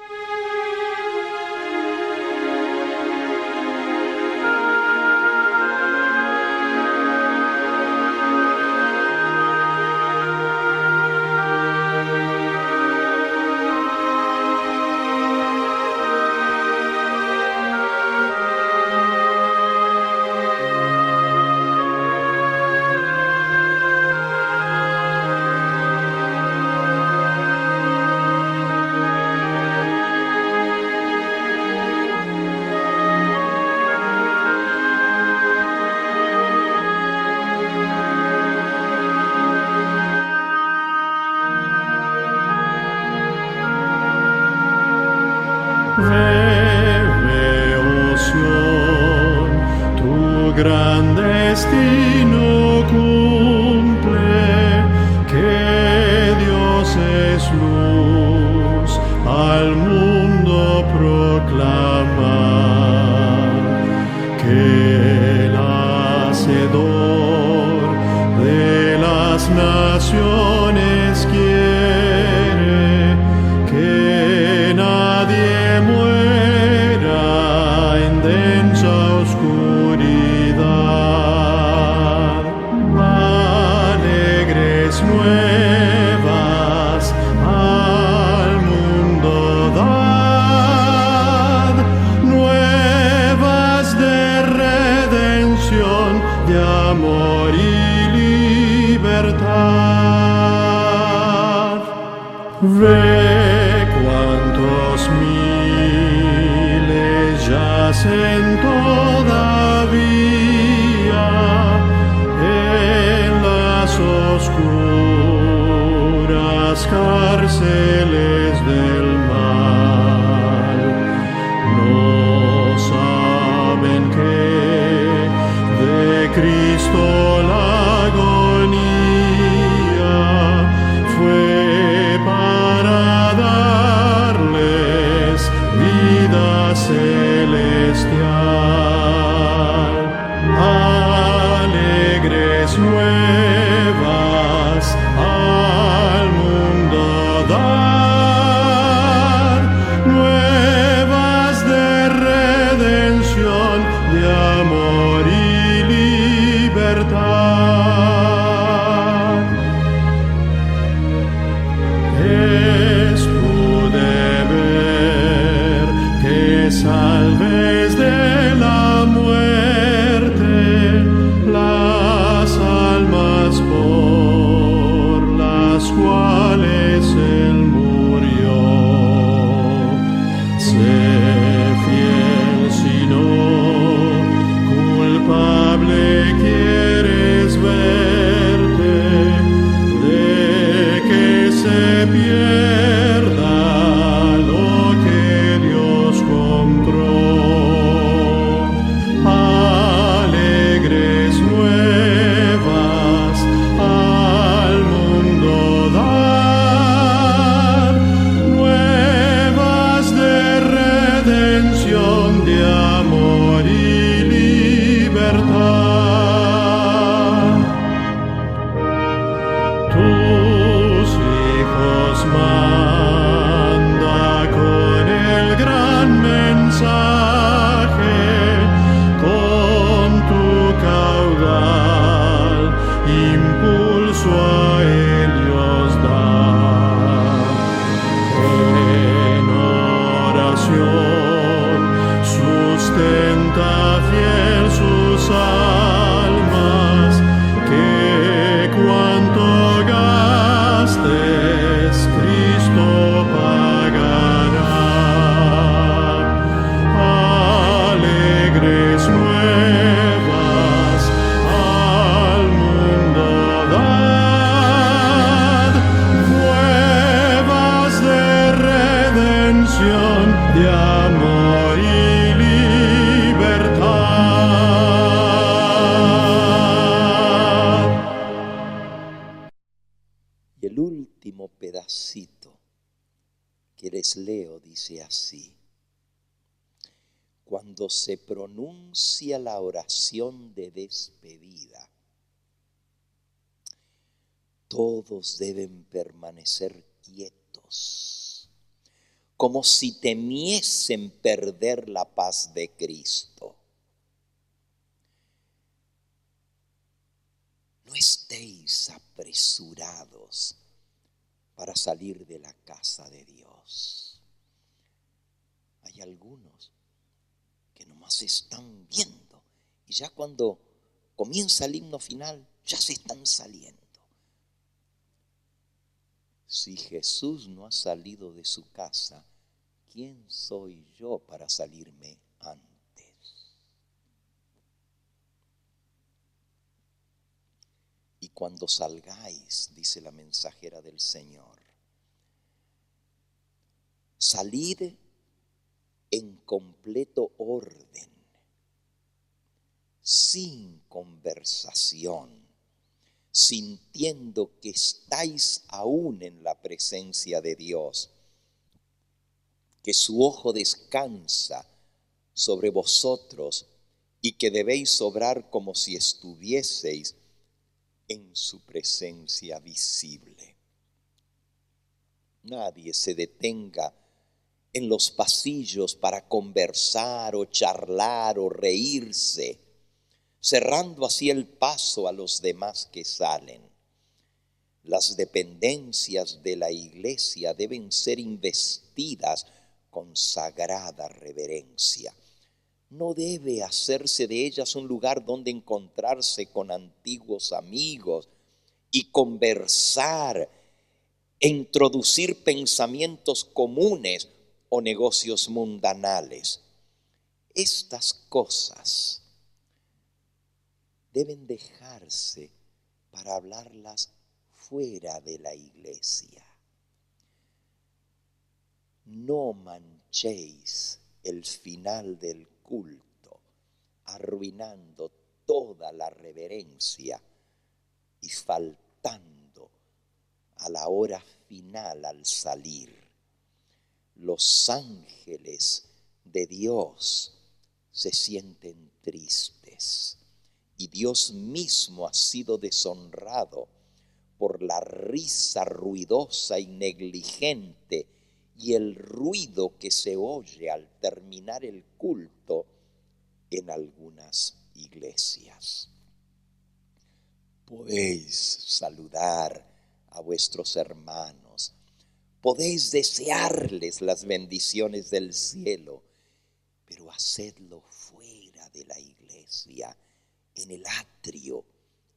Revelación, tu gran destino cumple, que Dios es luz, al mundo proclama, que el Hacedor de las naciones quiere que nadie muera en densa oscuridad. Alegres nuevas al mundo dad, nuevas de redención, de amor y libertad. Ve cuántos miles yacen todavía en las oscuras cárceles del mal. No saben que de Cristo la agonía fue para darles vida celestial. Alegres nuevas al mundo dar, nuevas de redención, de amor y libertad. pedacito que les leo dice así: cuando se pronuncia la oración de despedida, todos deben permanecer quietos, como si temiesen perder la paz de Cristo. No estéis apresurados para salir de la casa de Dios. Hay algunos que nomás están viendo y ya cuando comienza el himno final ya se están saliendo. Si Jesús no ha salido de su casa, ¿quién soy yo para salirme antes? Y cuando salgáis, dice la mensajera del Señor, salid en completo orden, sin conversación, sintiendo que estáis aún en la presencia de Dios, que su ojo descansa sobre vosotros y que debéis obrar como si estuvieseis en su presencia visible. Nadie se detenga en los pasillos para conversar o charlar o reírse, cerrando así el paso a los demás que salen. Las dependencias de la iglesia deben ser investidas con sagrada reverencia. No debe hacerse de ellas un lugar donde encontrarse con antiguos amigos y conversar e introducir pensamientos comunes o negocios mundanales. Estas cosas deben dejarse para hablarlas fuera de la iglesia. No manchéis el final del culto, arruinando toda la reverencia y faltando a la hora final al salir. Los ángeles de Dios se sienten tristes y Dios mismo ha sido deshonrado por la risa ruidosa y negligente y el ruido que se oye al terminar el culto en algunas iglesias. Podéis saludar a vuestros hermanos, podéis desearles las bendiciones del cielo, pero hacedlo fuera de la iglesia, en el atrio,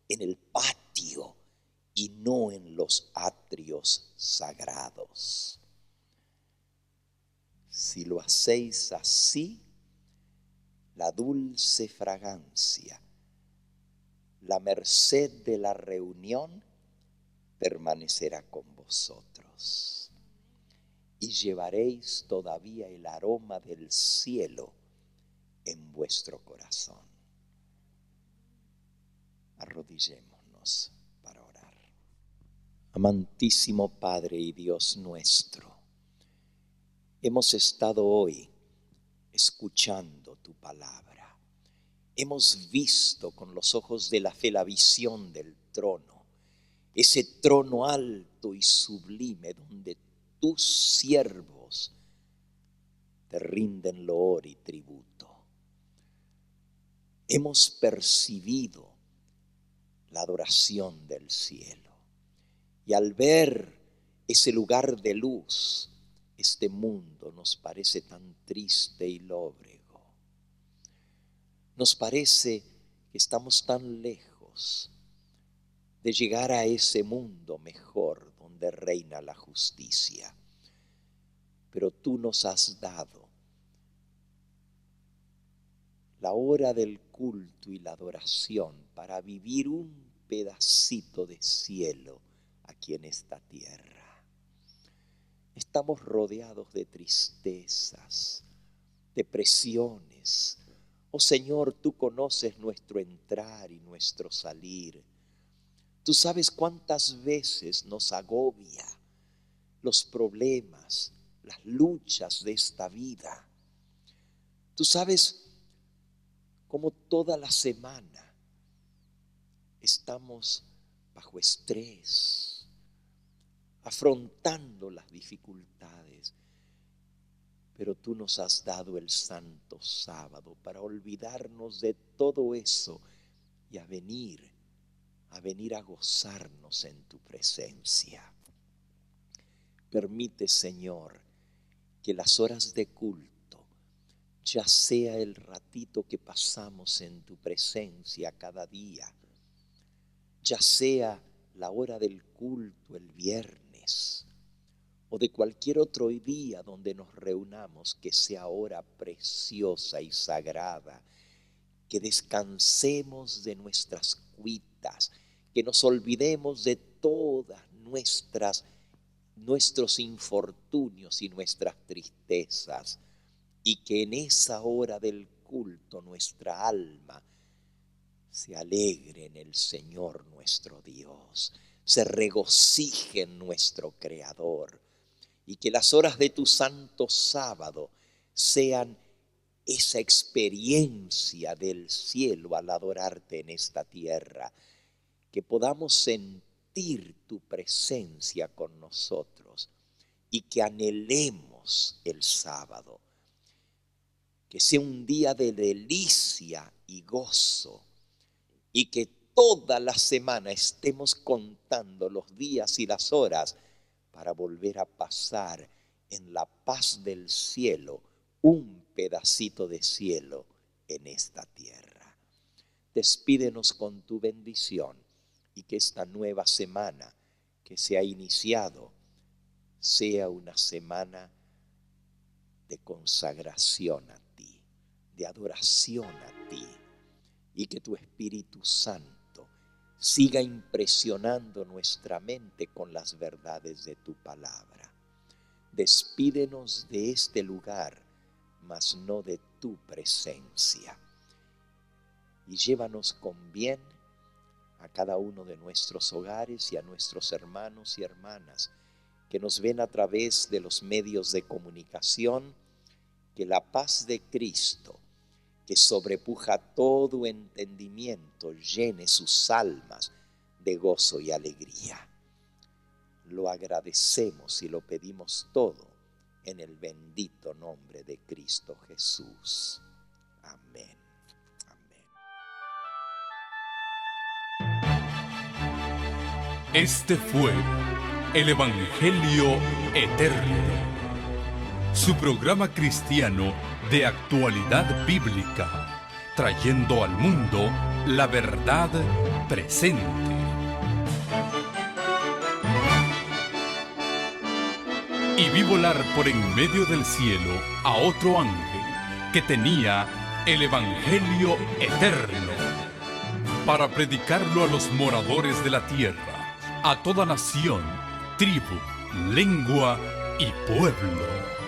en el patio y no en los atrios sagrados. Si lo hacéis así, la dulce fragancia, la merced de la reunión permanecerá con vosotros y llevaréis todavía el aroma del cielo en vuestro corazón. Arrodillémonos para orar. Amantísimo Padre y Dios nuestro, hemos estado hoy escuchando tu palabra. Hemos visto con los ojos de la fe la visión del trono, ese trono alto y sublime donde tus siervos te rinden loor y tributo. Hemos percibido la adoración del cielo y al ver ese lugar de luz, este mundo nos parece tan triste y lóbrego. Nos parece que estamos tan lejos de llegar a ese mundo mejor donde reina la justicia. Pero tú nos has dado la hora del culto y la adoración para vivir un pedacito de cielo aquí en esta tierra. Estamos rodeados de tristezas, depresiones. Oh Señor, tú conoces nuestro entrar y nuestro salir. Tú sabes cuántas veces nos agobia los problemas, las luchas de esta vida. Tú sabes cómo toda la semana estamos bajo estrés, afrontando las dificultades. Pero tú nos has dado el santo sábado para olvidarnos de todo eso y a venir a gozarnos en tu presencia. Permite, Señor, que las horas de culto, ya sea el ratito que pasamos en tu presencia cada día, ya sea la hora del culto el viernes, o de cualquier otro día donde nos reunamos, que sea hora preciosa y sagrada, que descansemos de nuestras cuitas, que nos olvidemos de todas nuestros infortunios y nuestras tristezas, y que en esa hora del culto nuestra alma se alegre en el Señor nuestro Dios, se regocije en nuestro Creador, y que las horas de tu santo sábado sean esa experiencia del cielo al adorarte en esta tierra, que podamos sentir tu presencia con nosotros y que anhelemos el sábado, que sea un día de delicia y gozo, y que toda la semana estemos contando los días y las horas para volver a pasar en la paz del cielo, un pedacito de cielo en esta tierra. Despídenos con tu bendición y que esta nueva semana que se ha iniciado sea una semana de consagración a ti, de adoración a ti, y que tu Espíritu Santo siga impresionando nuestra mente con las verdades de tu palabra. Despídenos de este lugar, mas no de tu presencia. Y llévanos con bien a cada uno de nuestros hogares y a nuestros hermanos y hermanas que nos ven a través de los medios de comunicación. Que la paz de Cristo, que sobrepuja todo entendimiento, llene sus almas de gozo y alegría. Lo agradecemos y lo pedimos todo en el bendito nombre de Cristo Jesús. Amén. Amén. Este fue el Evangelio Eterno, su programa cristiano de actualidad bíblica, trayendo al mundo la verdad presente. Y vi volar por en medio del cielo a otro ángel que tenía el Evangelio eterno, para predicarlo a los moradores de la tierra, a toda nación, tribu, lengua y pueblo.